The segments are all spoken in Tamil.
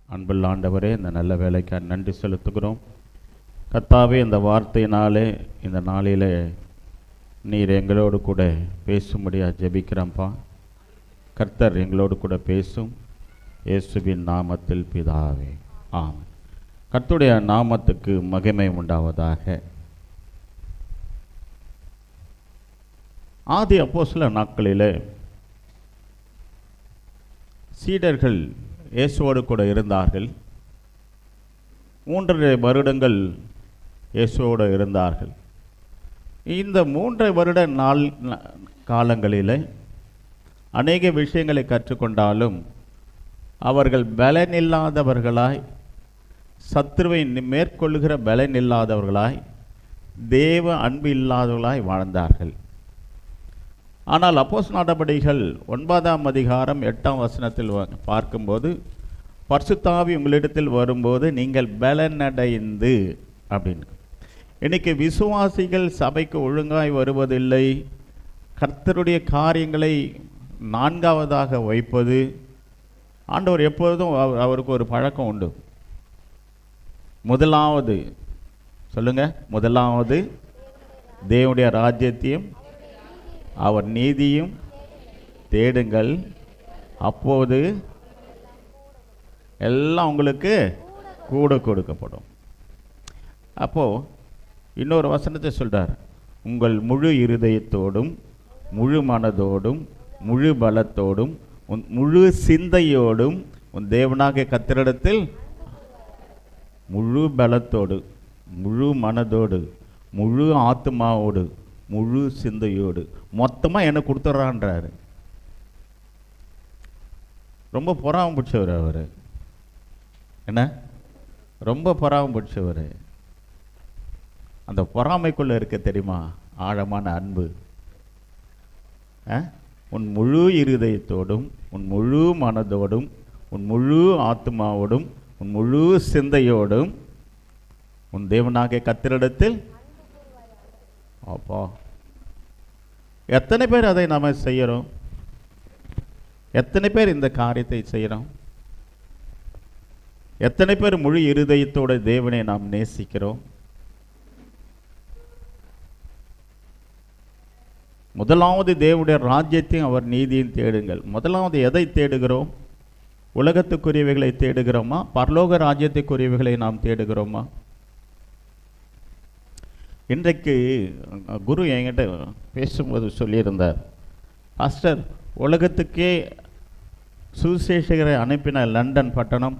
அன்புள்ள ஆண்டவரே, இந்த நல்ல வேலைக்கு நன்றி செலுத்துகிறோம். கர்த்தாவே, இந்த வார்த்தையினாலே இந்த நாளிலே நீர் எங்களோடு கூட பேசும்படியாக ஜெபிக்கிறோம்ப்பா. கர்த்தர் எங்களோடு கூட பேசும். இயேசுவின் நாமத்தில் பிதாவே, ஆமென். கர்த்தருடைய நாமத்துக்கு மகிமை உண்டாவதாக. ஆதி அப்போஸ்தலர் நாட்களிலே சீடர்கள் இயேசுவோடு கூட இருந்தார்கள். 3.5 வருடங்கள் இயேசுவோடு இருந்தார்கள். இந்த 3 வருட காலங்களில் அநேக விஷயங்களை கற்றுக்கொண்டாலும் அவர்கள் பலனில்லாதவர்களாய், சத்துருவை மேற்கொள்ளுகிற பலனில்லாதவர்களாய், தேவ அன்பு இல்லாதவர்களாய் வாழ்ந்தார்கள். ஆனால் அப்போஸ்தலர் நடபடிகள் 9ஆம் அதிகாரம் 8ஆம் வசனத்தில் பார்க்கும்போது, பரிசுத்த ஆவி உங்களிடத்தில் வரும்போது நீங்கள் பலனடைந்து அப்படின்னு. இன்னைக்கு விசுவாசிகள் சபைக்கு ஒழுங்காய் வருவதில்லை. கர்த்தருடைய காரியங்களை 4ஆவதாக வைப்பது. ஆண்டவர் எப்பொழுதும் அவருக்கு ஒரு பழக்கம் உண்டு. முதலாவது சொல்லுங்க, முதலாவது தேவனுடைய ராஜ்யத்தையும் அவர் நீதியும் தேடுங்கள், அப்போது எல்லாம் உங்களுக்கு கூட கொடுக்கப்படும். அப்போது இன்னொரு வசனத்தை சொல்கிறார், உங்கள் முழு இருதயத்தோடும் முழு மனதோடும் முழு பலத்தோடும் முழு சிந்தையோடும் உன் தேவனாகிய கர்த்தரிடத்தில் முழு பலத்தோடு முழு மனதோடு முழு ஆத்மாவோடு முழு சிந்தையோடு மொத்தமாக எனக்கு கொடுத்துட்றான்றாரு. ரொம்ப பொறாம பிடிச்சவர் அவர். என்ன, ரொம்ப பொறாம பிடிச்சவர். அந்த பொறாமைக்குள்ளே இருக்க தெரியுமா ஆழமான அன்பு. உன் முழு இருதயத்தோடும் உன் முழு மனதோடும் உன் முழு ஆத்மாவோடும் உன் முழு சிந்தையோடும் உன் தேவனாகிய கர்த்தரிடத்தில். அப்பா, எத்தனை பேர் அதை நாம் செய்கிறோம்? எத்தனை பேர் இந்த காரியத்தை செய்கிறோம்? எத்தனை பேர் முழு இருதயத்தோட தேவனை நாம் நேசிக்கிறோம்? முதலாவது தேவனுடைய ராஜ்யத்தையும் அவர் நீதியும் தேடுங்கள். முதலாவது எதை தேடுகிறோம்? உலகத்துக்குரியவைகளை தேடுகிறோமா? பரலோக ராஜ்யத்துக்குரியவைகளை நாம் தேடுகிறோமா? இன்றைக்கு குரு என்கிட்ட பேசும்போது சொல்லியிருந்தார், பாஸ்டர், உலகத்துக்கே சுவிசேஷகரை அனுப்பின லண்டன் பட்டணம்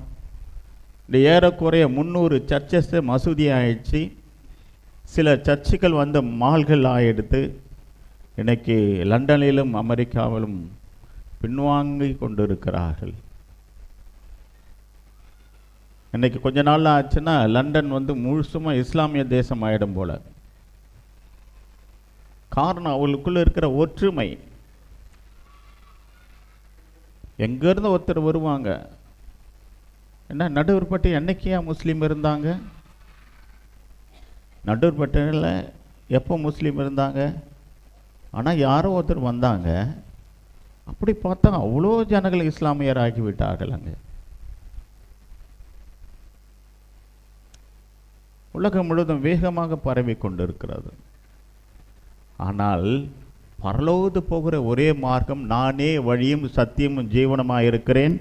இந்த ஏறக்குறைய 300 சர்ச்சஸ் மசூதி ஆயிடுச்சு. சில சர்ச்சுகள் வந்து மால்கள் ஆகிடுத்து. இன்னைக்கு லண்டனிலும் அமெரிக்காவிலும் பின்வாங்கி கொண்டிருக்கிறார்கள். இன்னைக்கு கொஞ்ச நாள் ஆச்சுன்னா லண்டன் வந்து முழுசுமாக இஸ்லாமிய தேசம் ஆகிடும் போல. காரணம் அவங்களுக்குள்ள இருக்கிற ஒற்றுமை. எங்கேருந்து ஒருத்தர் வருவாங்க, என்ன நடுவர்பட்டி என்னைக்கியா முஸ்லீம் இருந்தாங்க? நடுவர்பட்டியில் எப்போ முஸ்லீம் இருந்தாங்க? ஆனால் யாரோ ஒருத்தர் வந்தாங்க. அப்படி பார்த்தா அவ்வளோ ஜனங்கள் இஸ்லாமியர் ஆகிவிட்டார்கள். அங்கே உலகம் முழுவதும் வேகமாக பரவி கொண்டிருக்கிறது. ஆனால் பரலோகத்து போகிற ஒரே மார்க்கம், நானே வழியும் சத்தியமும் ஜீவனமாக இருக்கிறேன்,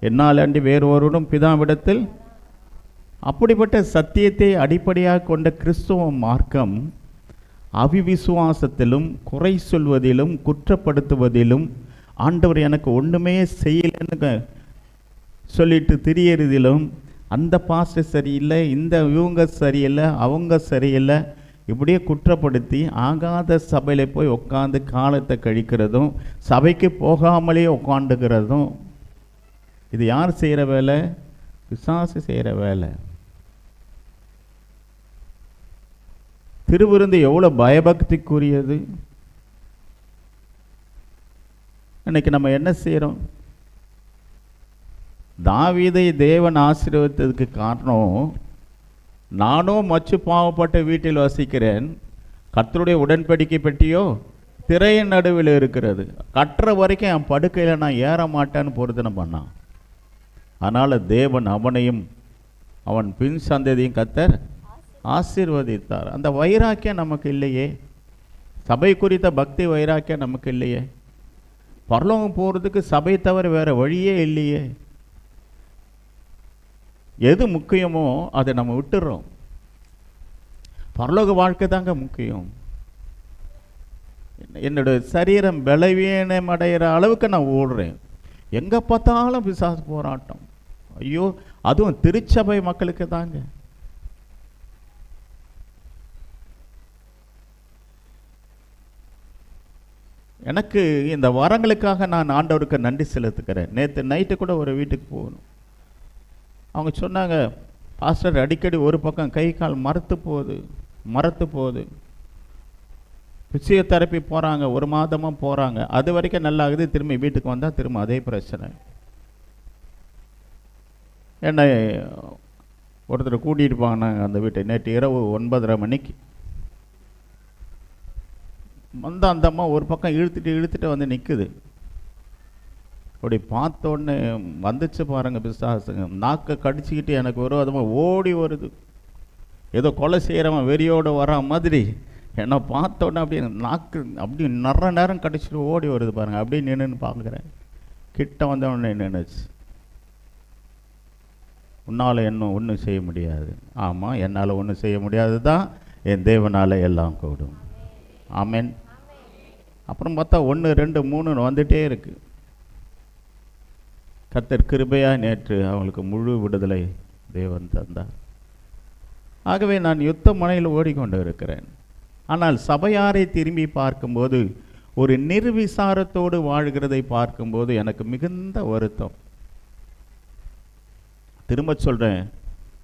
என்னால் அன்றி வேறு ஒருவரும் பிதாவிடத்தில். அப்படிப்பட்ட சத்தியத்தை அடிப்படையாக கொண்ட கிறிஸ்துவ மார்க்கம் அவிவிசுவாசத்திலும் குறை சொல்வதிலும் குற்றப்படுத்துவதிலும் ஆண்டவர் எனக்கு ஒன்றுமே செய்யலைன்னு சொல்லிட்டு திரியறதிலும், அந்த பாஸ்டர் சரியில்லை, இவங்க சரியில்லை, அவங்க சரியில்லை, இப்படியே குற்றப்படுத்தி ஆகாத சபையில் போய் உட்காந்து காலத்தை கழிக்கிறதும், சபைக்கு போகாமலே உட்காந்துக்கிறதும், இது யார் செய்கிற வேலை? பிசாசு செய்கிற வேலை. திருவிருந்து எவ்வளோ பயபக்திக்குரியது. இன்னைக்கு நம்ம என்ன செய்கிறோம்? தாவீதை தேவன் ஆசீர்வதித்ததுக்கு காரணம், நானும் மச்சு பாவப்பட்ட வீட்டில் வசிக்கிறேன், கர்த்தருடைய உடன்படிக்கை பெட்டியோ திரையின் நடுவில் இருக்கிறது, கட்டுற வரைக்கும் என் படுக்கையில் நான் ஏற மாட்டேன்னு பொருத்தனை பண்ணான். அதனால் தேவன் அவனையும் அவன் பின் சந்ததியும் கர்த்தர் ஆசீர்வதித்தார். அந்த வைராக்கியம் நமக்கு இல்லையே, சபை குறித்த பக்தி வைராக்கியம் நமக்கு இல்லையே, பரலோகம் போகிறதுக்கு சபை தவிர வேறு வழியே இல்லையே. எது முக்கியமோ அதை நம்ம விட்டுறோம். பரலோக வாழ்க்கை தாங்க முக்கியம். என்னோட சரீரம் பலவீனம் அடைகிற அளவுக்கு நான் ஓடுறேன். எங்கே பார்த்தாலும் பிசாசு போராட்டம். ஐயோ, அதுவும் திருச்சபை மக்களுக்கு தாங்க. எனக்கு இந்த வரங்களுக்காக நான் ஆண்டவருக்கு நன்றி செலுத்துக்கிறேன். நேற்று நைட்டு கூட ஒரு வீட்டுக்கு போகணும். அவங்க சொன்னாங்க, பாஸ்டர் அடிக்கடி ஒரு பக்கம் கை கால் மரத்து போகுது. பிசியோதெரப்பி போகிறாங்க, 1 மாதமாக போகிறாங்க. அது வரைக்கும் நல்லா ஆகுது. திரும்பி வீட்டுக்கு வந்தால் திரும்ப அதே பிரச்சனை. என்னை ஒருத்தர் கூட்டிகிட்டு போனாங்க அந்த வீட்டை. நேற்று இரவு 9:30 மணிக்கு வந்து அந்த அம்மா ஒரு பக்கம் இழுத்துட்டு வந்து நிற்குது. அப்படி பார்த்தோன்னே வந்துச்சு பாருங்கள் பிசாசுங்க. நாக்கை கடிச்சிக்கிட்டு எனக்கு விரோதமாக ஓடி வருது. ஏதோ கொலை செய்கிறவன் வெறியோடு வரா மாதிரி என்னை பார்த்தோன்னே அப்படியே நாக்கு அப்படி நிறைய நேரம் கடிச்சிட்டு ஓடி வருது பாருங்கள். அப்படியே நின்றுன்னு பார்க்குறேன். கிட்ட வந்தவொடனே நின்றுச்சு. உன்னால் என்ன ஒன்றும் செய்ய முடியாது. ஆமாம், என்னால் ஒன்றும் செய்ய முடியாது தான், என் தேவனால் எல்லாம் கூடும். ஆமென். அப்புறம் பார்த்தா 1, 2, 3 வந்துட்டே இருக்கு. கர்த்தர் கிருபையாக நேற்று அவங்களுக்கு முழு விடுதலை தேவன் தந்தார். ஆகவே நான் யுத்த முனையில் ஓடிக்கொண்டு இருக்கிறேன். ஆனால் சபையாரை திரும்பி பார்க்கும்போது, ஒரு நிர்விசாரத்தோடு வாழ்கிறதை பார்க்கும்போது எனக்கு மிகுந்த வருத்தம். திரும்ப சொல்கிறேன்,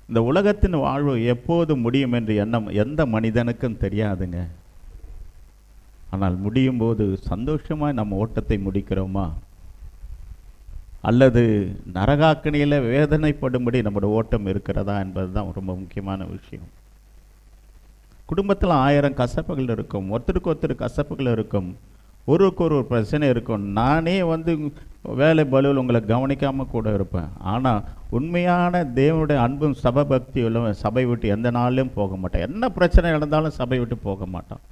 இந்த உலகத்தின் வாழ்வு எப்போது முடியும் என்று எந்த மனிதனுக்கும் தெரியாதுங்க. ஆனால் முடியும் போது சந்தோஷமாக நம்ம ஓட்டத்தை முடிக்கிறோமா, அல்லது நரகாக்கணியில் வேதனைப்படும்படி நம்முடைய ஓட்டம் இருக்கிறதா என்பது தான் ரொம்ப முக்கியமான விஷயம். குடும்பத்தில் 1000 கசப்புகள் இருக்கும், ஒருத்தருக்கு ஒருத்தர் கசப்புகள் இருக்கும், ஒருவருக்கு ஒரு பிரச்சனை இருக்கும். நானே வேலை பலுவில் உங்களை கவனிக்காமல் கூட இருப்பேன். ஆனால் உண்மையான தேவனுடைய அன்பும் சபபக்தி உள்ள சபை விட்டு எந்த நாளிலும் போக மாட்டேன். என்ன பிரச்சனை நடந்தாலும் சபை விட்டு போக மாட்டான்.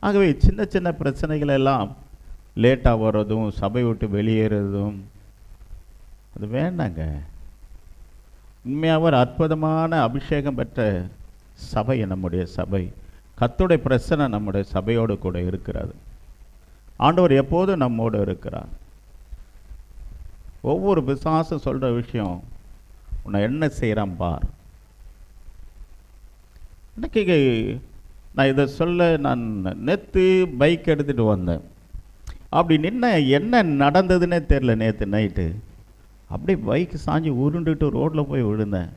ஆகவே சின்ன சின்ன பிரச்சனைகள் எல்லாம் லேட்டாக வர்றதும் சபை விட்டு வெளியேறதும் அது வேண்டாங்க. உண்மையாக ஒரு அற்புதமான அபிஷேகம் பெற்ற சபை நம்முடைய சபை. கர்த்தருடைய பிரசனை நம்முடைய சபையோடு கூட இருக்கிறது. ஆண்டவர் எப்போதும் நம்மோடு இருக்கிறார். ஒவ்வொரு பிசாசும் சொல்கிற விஷயம், உன்னை என்ன செய்கிறான் பார். இன்னைக்கு நான் இதை நான் நேற்று பைக் எடுத்துகிட்டு வந்தேன். அப்படி என்ன நடந்ததுன்னே தெரில. நேற்று நைட்டு அப்படியே பைக் சாஞ்சி உருண்டுட்டு ரோட்டில் போய் விழுந்தேன்.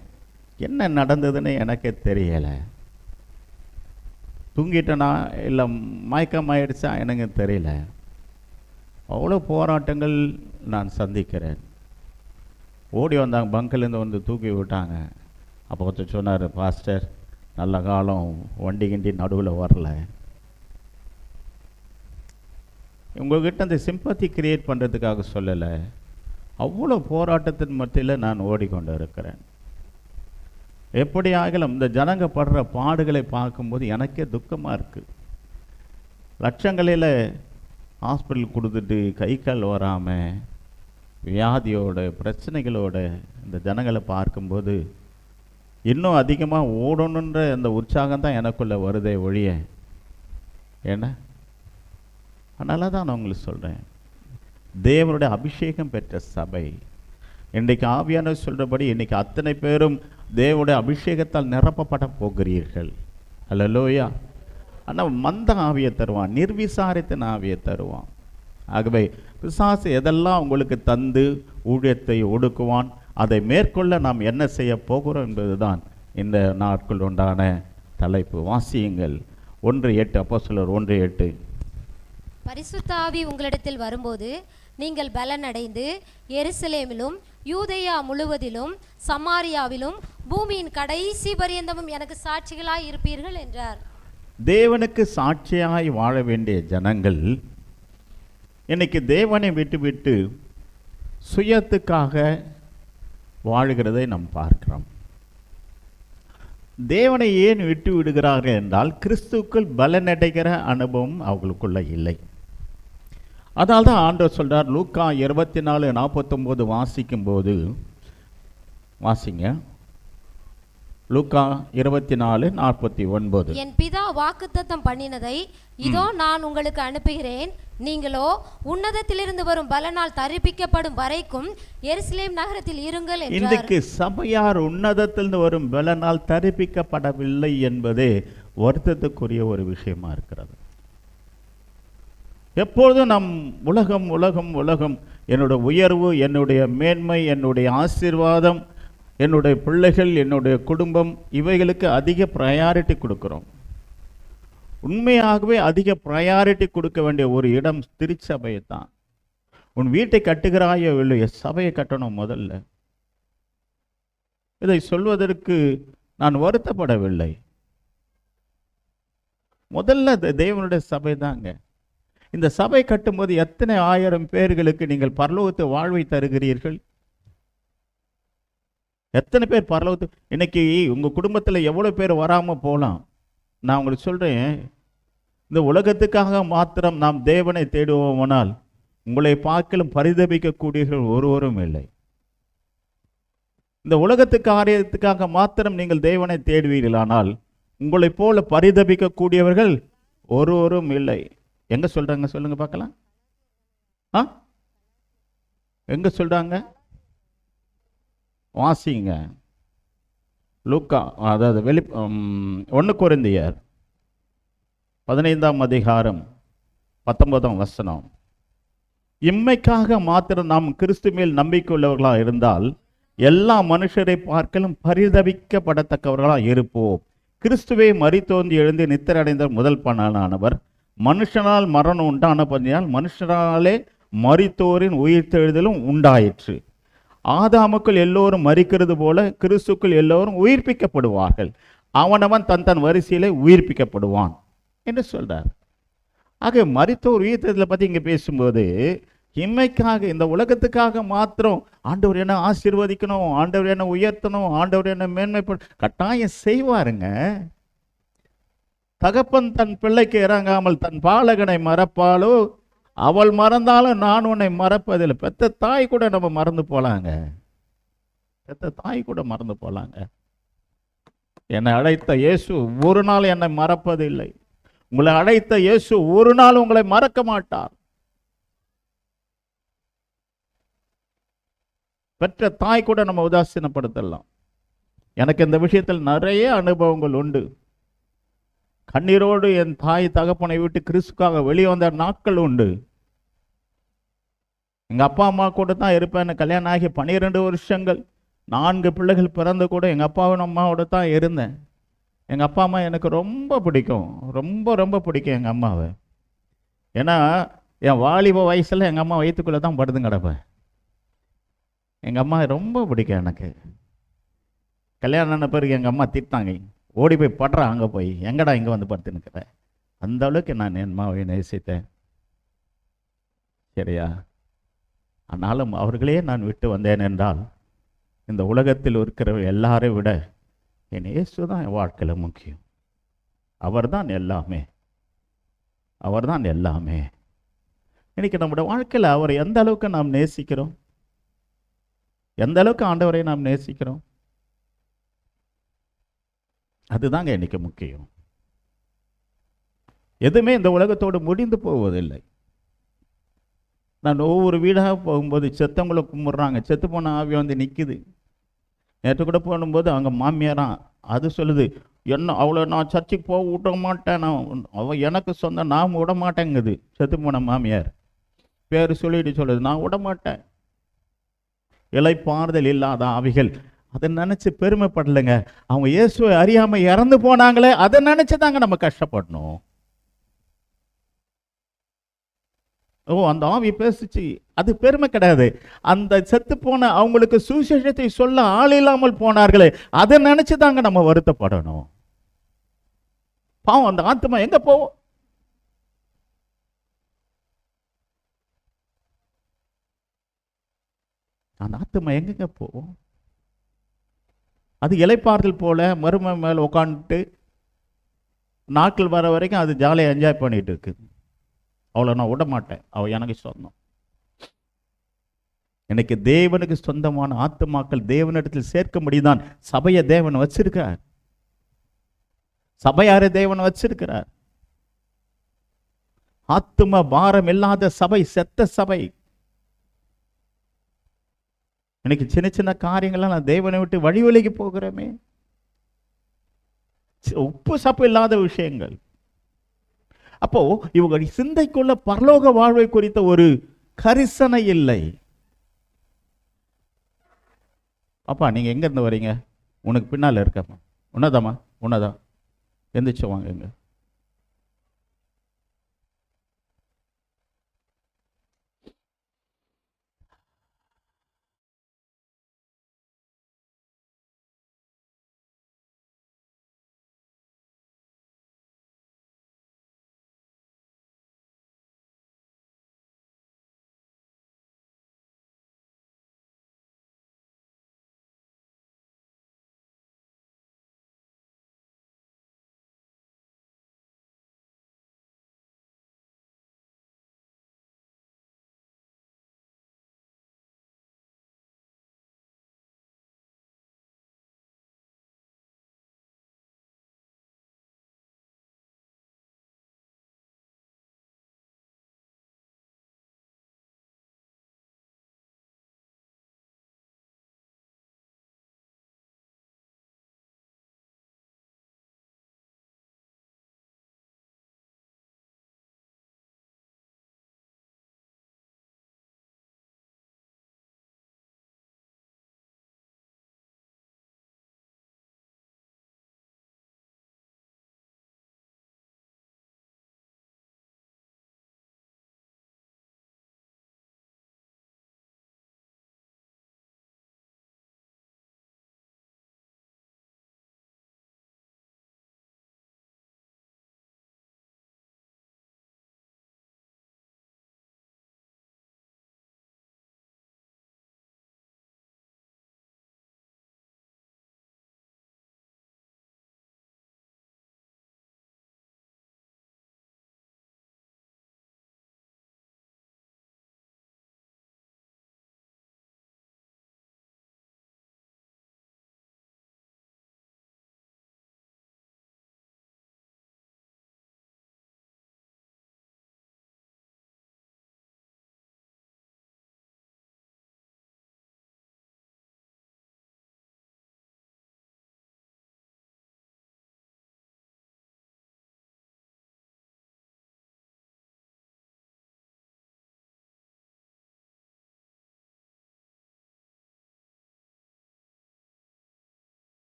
என்ன நடந்ததுன்னு எனக்கே தெரியலை. தூங்கிட்டேனா இல்லை மயக்கமாயிடுச்சா எனக்கு தெரியல. அவ்வளோ போராட்டங்கள் நான் சந்திக்கிறேன். ஓடி வந்தாங்க, பங்கிலேருந்து தூக்கி விட்டாங்க. அப்போ ஒருத்தர் சொன்னார், பாஸ்டர் நல்ல காலம் வண்டி கிண்டி நடுவில் வரல. உங்கள்கிட்ட அந்த சிம்பத்தி கிரியேட் பண்ணுறதுக்காக சொல்லலை. அவ்வளோ போராட்டத்தின் மத்தியில் நான் ஓடிக்கொண்டு இருக்கிறேன். எப்படி ஆகலாம், இந்த ஜனங்க படுற பாடுகளை பார்க்கும்போது எனக்கே துக்கமாக இருக்குது. லட்சங்களில் ஹாஸ்பிட்டல் கொடுத்துட்டு கை கால் வராமல் வியாதியோட பிரச்சனைகளோட இந்த ஜனங்களை பார்க்கும்போது இன்னும் அதிகமாக ஓடணுன்ற அந்த உற்சாகம் தான் எனக்குள்ளே வருதே ஒழிய. ஏன்னா அதனால தான் நான் உங்களுக்கு சொல்கிறேன், தேவனுடைய அபிஷேகம் பெற்ற சபை இன்றைக்கு ஆவியானவர் சொல்கிறபடி இன்றைக்கி அத்தனை பேரும் தேவனுடைய அபிஷேகத்தால் நிரப்பப்பட போகிறீர்கள். அல்லேலூயா. ஆனால் மந்த ஆவியை தருவான், நிர்விசாரித்தின் ஆவியை தருவான். ஆகவே பிசாசு எதெல்லாம் உங்களுக்கு தந்து ஊழியத்தை ஒடுக்குவான், அதை மேற்கொள்ள நாம் என்ன செய்ய போகிறோம் என்பதுதான் இந்த நாட்கள் உண்டான தலைப்பு. வாசியுங்கள் 1:8, அப்போஸ்தலர் 1:8. பரிசுத்த ஆவி உங்களிடத்தில் வரும்போது நீங்கள் பலனடைந்து எருசலேமிலும் யூதேயா முழுவதிலும் சமாரியாவிலும் பூமியின் கடைசி பரியந்தமும் எனக்கு சாட்சிகளாய் இருப்பீர்கள் என்றார். தேவனுக்கு சாட்சியாய் வாழ வேண்டிய ஜனங்கள் இன்னைக்கு தேவனை விட்டு சுயத்துக்காக வாழ்கிறதை நாம் பார்க்கிறோம். தேவனை ஏன் விட்டு விடுகிறார்கள் என்றால் கிறிஸ்துக்குள் பலனடைகிற அனுபவம் அவங்களுக்குள்ள இல்லை. அதனால தான் ஆண்டவர் சொல்றார், லூக்கா 24:49 வாசிக்கும்போது, வாசிங்க, லூக்கா 24:49. என் பிதா வாக்குத்தத்தம் பண்ணினதை இதோ நான் உங்களுக்கு அனுப்புகிறேன், நீங்களோ உன்னதத்திலிருந்து வரும் பலனால் தரிப்பிக்கப்படும் வரைக்கும் எருசலேம் நகரத்தில் இருங்கள் என்றார். இன்றைக்கு சபையார் உன்னதத்திலிருந்து வரும் பலனால் தரிப்பிக்கப்படவில்லை என்பதே வருத்தத்துக்குரிய ஒரு விஷயமா இருக்கிறது. எப்பொழுதும் நம் உலகம் உலகம் உலகம், என்னுடைய உயர்வு, என்னுடைய மேன்மை, என்னுடைய ஆசீர்வாதம், என்னுடைய பிள்ளைகள், என்னுடைய குடும்பம், இவைகளுக்கு அதிக ப்ரையாரிட்டி கொடுக்குறோம். உண்மையாகவே அதிக ப்ரையாரிட்டி கொடுக்க வேண்டிய ஒரு இடம் திருச்சபையை தான். உன் வீட்டை கட்டுகிறாயோ இல்லையோ, சபையை கட்டணும் முதல்ல. இதை சொல்வதற்கு நான் வருத்தப்படவில்லை. முதல்ல தேவனுடைய சபை தாங்க. இந்த சபை கட்டும்போது எத்தனை ஆயிரம் பேர்களுக்கு நீங்கள் பரலோகத்து வாழ்வை தருகிறீர்கள்? எத்தனை பேர் பரலோகத்து, இன்னைக்கு உங்கள் குடும்பத்தில் எவ்வளோ பேர் வராமல் போகலாம். நான் உங்களுக்கு சொல்கிறேன், இந்த உலகத்துக்காக மாத்திரம் நாம் தேவனை தேடுவோமானால் உங்களை பார்க்கலும் பரிதபிக்கக்கூடியவர்கள் ஒருவரும் இல்லை. இந்த உலகத்து காரியத்துக்காக மாத்திரம் நீங்கள் தேவனை தேடுவீர்களானால் உங்களை போல பரிதபிக்கக்கூடியவர்கள் ஒருவரும் இல்லை. எங்க சொல்றாங்க சொல்லுங்க பார்க்கலாம். எங்க சொல்றாங்க? வாசிங்க. லூக்கா, அதாவது 1 கொரிந்தியர் 15:19 இம்மைக்காக மாத்திரம் நாம் கிறிஸ்து மேல் நம்பிக்கை உள்ளவர்களாக இருந்தால் எல்லா மனுஷரை பார்க்கலும் பரிதபிக்கப்படத்தக்கவர்களாக இருப்போம். கிறிஸ்துவை மரித்தோன்றி எழுந்து நித்திரடைந்த முதல் பலனானவர். மனுஷனால் மரணம் உண்டான பண்ணினால் மனுஷனாலே மரித்தோரின் உயிர்த்தெழுதலும் உண்டாயிற்று. ஆதாமுக்குள் எல்லோரும் மரிக்கிறது போல கிறிஸ்துக்குள் எல்லோரும் உயிர்ப்பிக்கப்படுவார்கள். அவனவன் தன் தன் வரிசையிலே உயிர்ப்பிக்கப்படுவான் என்று சொல்றார். ஆக மரித்தோர் உயிர்த்தெழுதலை பற்றி இங்கே பேசும்போது இம்மைக்காக, இந்த உலகத்துக்காக மாத்திரம் ஆண்டவர் என்ன ஆசீர்வதிக்கணும், ஆண்டவர் என்ன உயர்த்தணும், ஆண்டவர் என்ன மேன்மைப்படும், கட்டாயம் செய்வாருங்க. தகப்பன் தன் பிள்ளைக்கு இறங்காமல் தன் பாலகனை மறப்பாலோ, அவள் மறந்தாலும் நான் உன்னை மறப்பதில்லை. பெத்த தாய் கூட நம்ம மறந்து போலாங்க. பெத்த தாய் கூட மறந்து போலாங்க. என்னை அழைத்த இயேசு ஒரு நாள் என்னை மறப்பதில்லை. உங்களை அழைத்த இயேசு ஒரு நாள் உங்களை மறக்க மாட்டார். பெற்ற தாய் கூட நம்ம உதாசீனப்படுத்தலாம். எனக்கு இந்த விஷயத்தில் நிறைய அனுபவங்கள் உண்டு. கண்ணீரோடு என் தாய் தகப்பனை விட்டு கிறிஸ்துக்காக வெளியே வந்த நாட்கள் உண்டு. எங்கள் அப்பா அம்மா கூட தான் இருப்பேன். கல்யாணம் ஆகி 12 வருஷங்கள், 4 பிள்ளைகள் பிறந்து கூட எங்கள் அப்பாவும் அம்மாவோட தான் இருந்தேன். எங்கள் அப்பா அம்மா எனக்கு ரொம்ப பிடிக்கும், ரொம்ப ரொம்ப பிடிக்கும் எங்கள் அம்மாவை. ஏன்னா என் வாலிப வயசில் எங்கள் அம்மா வயிற்றுக்குள்ளே தான் படுத்து கிடப்பேன். எங்கள் அம்மா ரொம்ப பிடிக்கும் எனக்கு. கல்யாணம் ஆன பிறகு எங்கள் அம்மா திட்டாங்க, ஓடி போய் படுறா, அங்கே போய் எங்கடா இங்கே வந்து படுத்துன்னுக்கிறேன். அந்த அளவுக்கு நான் என் அம்மாவை நேசித்தேன். சரியா? ஆனாலும் அவர்களே நான் விட்டு வந்தேன் என்றால் இந்த உலகத்தில் இருக்கிற எல்லாரை விட என் இயேசு தான் என் வாழ்க்கையில் முக்கியம். அவர் தான் எல்லாமே, அவர் தான் எல்லாமே. இன்னைக்கு நம்முடைய வாழ்க்கையில் அவரை எந்த அளவுக்கு நாம் நேசிக்கிறோம், எந்த அளவுக்கு ஆண்டவரை நாம் நேசிக்கிறோம், அதுதாங்க இன்னைக்கு முக்கியம். எதுவுமே இந்த உலகத்தோடு முடிந்து போவதில்லை. நான் ஒவ்வொரு வீடாக போகும்போது செத்தவங்களை கும்பிட்றாங்க, செத்து போன ஆவி வந்து நிற்குது. நேற்று கூட போகும்போது அங்கே மாமியாரான் அது சொல்லுது, என்ன அவ்வளோ நான் சர்ச்சுக்கு போக விட மாட்டேன், நான் அவள் எனக்கு சொந்தம், நான் விட மாட்டேங்குது. செத்து போன மாமியார் பேர் சொல்லிட்டு சொல்லுது, நான் விட மாட்டேன். இளைப்பாறுதல் இல்லாத ஆவிகள். அதை நினச்சி பெருமைப்படலைங்க. அவங்க இயேசுவை அறியாமல் இறந்து போனாங்களே, அதை நினச்சி தாங்க நம்ம கஷ்டப்படணும். ஓ, அந்த ஆவி பேசிச்சு, அது பெருமை கிடையாது. அந்த செத்து போன அவங்களுக்கு சுவிசேஷத்தை சொல்ல ஆள் இல்லாமல் போனார்களே, அதை நினைச்சு தாங்க நம்ம வருத்தப்படணும். பாவம், அந்த ஆத்மா எங்க போவோம்? அந்த ஆத்துமா எங்கெங்க போகும்? அது இளைப்பாறுதல் போல மரும மேலே உட்காந்துட்டு நாட்கள் வர வரைக்கும் அது ஜாலியாக என்ஜாய் பண்ணிட்டு இருக்கு. அவளை நான் விட மாட்டேன், அவள் எனக்கு சொந்தம். எனக்கு தேவனுக்கு சொந்தமான ஆத்துமாக்கள் தேவனிடத்தில் சேர்க்க முடியுதான் சபையை தேவன் வச்சிருக்கார். சபையாரை தேவன் வச்சிருக்கிறார். ஆத்தும பாரம் இல்லாத சபை செத்த சபை. எனக்கு சின்ன சின்ன காரியங்கள்லாம் நான் தேவனை விட்டு வழி விலகி போகிறோமே. உப்பு சப்பு இல்லாத விஷயங்கள். அப்போ இவங்க சிந்தைக்குள்ள பரலோக வாழ்வை குறித்த ஒரு கரிசனை இல்லை. அப்பா நீங்க எங்க இருந்து வரீங்க? உனக்கு பின்னால இருக்கப்பா. உன்னதாமா? உன்னதா? எந்திரிச்சு வாங்க. எங்க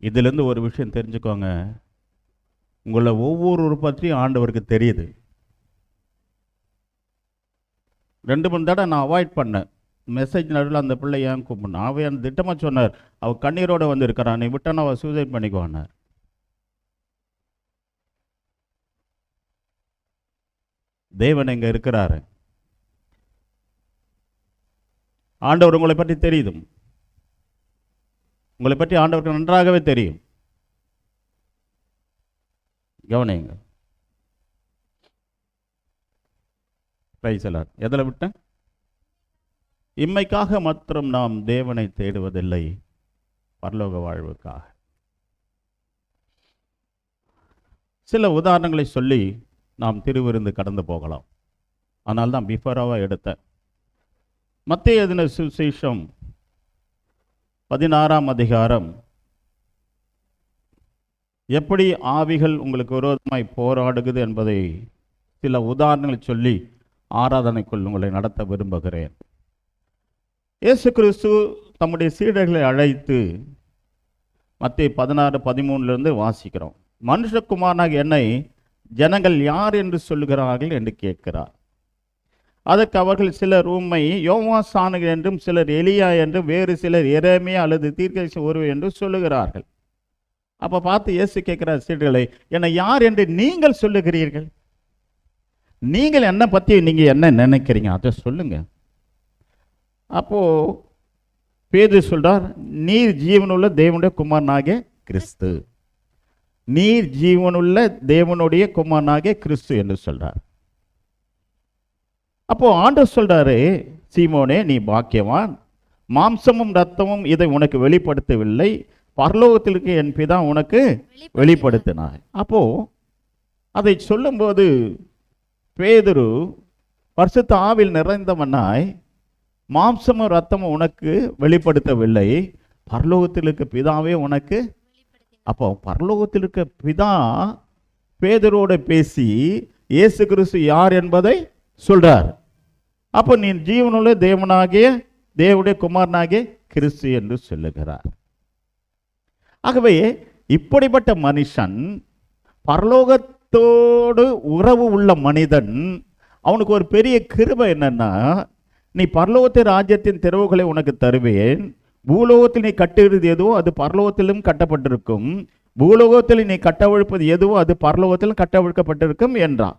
இதிலிருந்து ஒரு விஷயம் தெரிஞ்சுக்கோங்க. உங்களை ஒவ்வொரு பற்றியும் ஆண்டவருக்கு தெரியுது. 2-3 தடவை நான் அவாய்ட் பண்ணேன். மெசேஜ் நடுவில் அந்த பிள்ளை ஏன் கூப்பிடணும், அவன் அந்த திட்டமாக சொன்னார். அவள் கண்ணீரோடு வந்து இருக்கிறான், நீ விட்டான அவள் சூசைட் பண்ணிக்குவானார். தேவன் இங்கே இருக்கிறாரு. ஆண்டவர் உங்களை பற்றி தெரியுது. உங்களை பற்றி ஆண்டவருக்கு நன்றாகவே தெரியும். கவனிங்க. பிரைஸ் எல்லாம் எதில் விட்டேன்? இம்மைக்காக மாத்திரம் நாம் தேவனை தேடுவதில்லை, பரலோக வாழ்வுக்காக. சில உதாரணங்களை சொல்லி நாம் திருவிருந்து கடந்து போகலாம். ஆனால் தான் பிஃபோராவாக எடுத்தேன். மத்தேயு எழுதின சுவிசேஷம் 16ஆம் அதிகாரம், எப்படி ஆவிகள் உங்களுக்கு விரோதமாய் போராடுகிறது என்பதை சில உதாரணங்களை சொல்லி ஆராதனைக்குள் உங்களை நடத்த விரும்புகிறேன். இயேசு கிறிஸ்து தம்முடைய சீடர்களை அழைத்து மத்தேயு 16:13 வாசிக்கிறோம். மனுஷகுமாரனாக என்னை ஜனங்கள் யார் என்று சொல்லுகிறார்கள் என்று கேட்கிறார். அதற்கு அவர்கள் சிலர் உம்மை யோவான் என்றும், சிலர் எலியா என்றும், வேறு சிலர் எரேமியா அல்லது தீர்க்கதரிசி ஒருவர் என்று சொல்லுகிறார்கள். அப்போ பார்த்து இயேசு கேட்கிறார் சீடர்களை, என்னை யார் என்று நீங்கள் சொல்லுகிறீர்கள்? நீங்கள் என்னை பற்றி நீங்கள் என்ன நினைக்கிறீங்க அதை சொல்லுங்க. அப்போ பேதுரு சொல்றார், நீர் ஜீவனுள்ள தேவனுடைய குமாரனாகிய கிறிஸ்து. நீர் ஜீவனுள்ள தேவனுடைய குமாரனாகிய கிறிஸ்து என்று சொல்றார். அப்போ ஆண்டவர் சொல்றாரு, சீமோனே நீ பாக்கியவான், மாம்சமும் இரத்தமும் இதை உனக்கு வெளிப்படுத்தவில்லை, பரலோகத்தில் இருக்க என் பிதா உனக்கு வெளிப்படுத்தினார். அப்போ அதை சொல்லும்போது பேதுரு பரிசுத்த ஆவியில் நிறைந்தவனாய், மாம்சமும் இரத்தமும் உனக்கு வெளிப்படுத்தவில்லை, பரலோகத்தில் இருக்க பிதாவே உனக்கு. அப்போ பரலோகத்தில் இருக்க பிதா பேதுருவோட பேசி இயேசு கிறிஸ்து யார் என்பதை சொல்றார். அப்போ நீ ஜீவனுள்ள தேவனாகிய தேவனுடைய குமாரனாகிய கிறிஸ்து என்று சொல்லுகிறார். ஆகவே இப்படிப்பட்ட மனுஷன், பரலோகத்தோடு உறவு உள்ள மனிதன், அவனுக்கு ஒரு பெரிய கிருபை என்னன்னா, நீ பரலோகத்தின் ராஜ்யத்தின் திறவுகளை உனக்கு தருவேன், பூலோகத்தில் நீ கட்டுகிறது எதுவோ அது பரலோகத்திலும் கட்டப்பட்டிருக்கும், பூலோகத்தில் நீ கட்டவிழ்ப்பது எதுவோ அது பரலோகத்திலும் கட்டவிழ்க்கப்பட்டிருக்கும் என்றான்.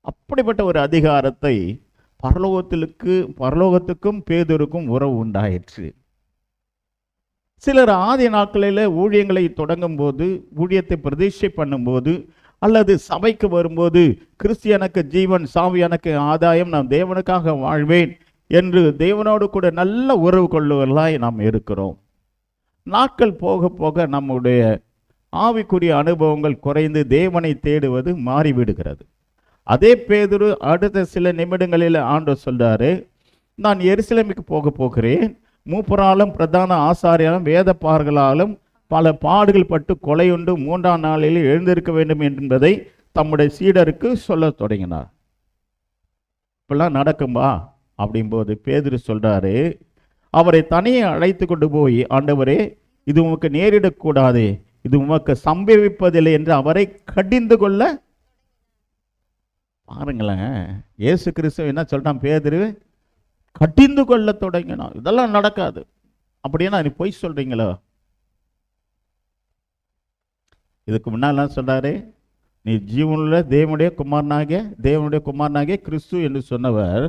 அப்படிப்பட்ட ஒரு அதிகாரத்தை பரலோகத்துக்கும் பேதுருக்கும் உறவு உண்டாயிற்று. சிலர் ஆதி நாட்களில் ஊழியங்களை தொடங்கும் போது, ஊழியத்தை பிரதிஷ்டை பண்ணும்போது, அல்லது சபைக்கு வரும்போது, கிறிஸ்து எனக்கு ஜீவன், சாவி எனக்கு ஆதாயம், நான் தேவனுக்காக வாழ்வேன் என்று தேவனோடு கூட நல்ல உறவு கொள்ளுவர்களாய் நாம் இருக்கிறோம். நாட்கள் போக போக நம்முடைய ஆவிக்குரிய அனுபவங்கள் குறைந்து தேவனை தேடுவது மாறிவிடுகிறது. அதே பேதுரு அடுத்த சில நிமிடங்களில் ஆண்டவர் சொல்றாரு, நான் எருசலேமுக்கு போகிறேன், மூப்பராலும் பிரதான ஆசாரியாலும் வேதப்பார்களாலும் பல பாடுகள் பட்டு கொலையுண்டு 3ஆம் நாளில் எழுந்திருக்க வேண்டும் என்பதை தம்முடைய சீடருக்கு சொல்ல தொடங்கினார். இப்பெல்லாம் நடக்கும்பா அப்படிங்கும்போது பேதுரு சொல்றாரு, அவரை தனியே அழைத்து கொண்டு போய், ஆண்டவரே இது உமக்கு நேரிடக்கூடாது, இது உமக்கு சம்பவிப்பதில்லை என்று அவரை கடிந்து கொள்ள. பாருங்களேன், இயேசு கிறிஸ்து என்ன சொல்றான், பேதுரு கடிந்து கொள்ள தொடங்கினான். இதெல்லாம் நடக்காது அப்படின்னா நீ பொய் சொல்றீங்களோ? இதுக்கு முன்னாலாம் சொல்றாரு, நீ ஜீவனுள்ள தேவனுடைய குமாரனாகிய கிறிஸ்து என்று சொன்னவர்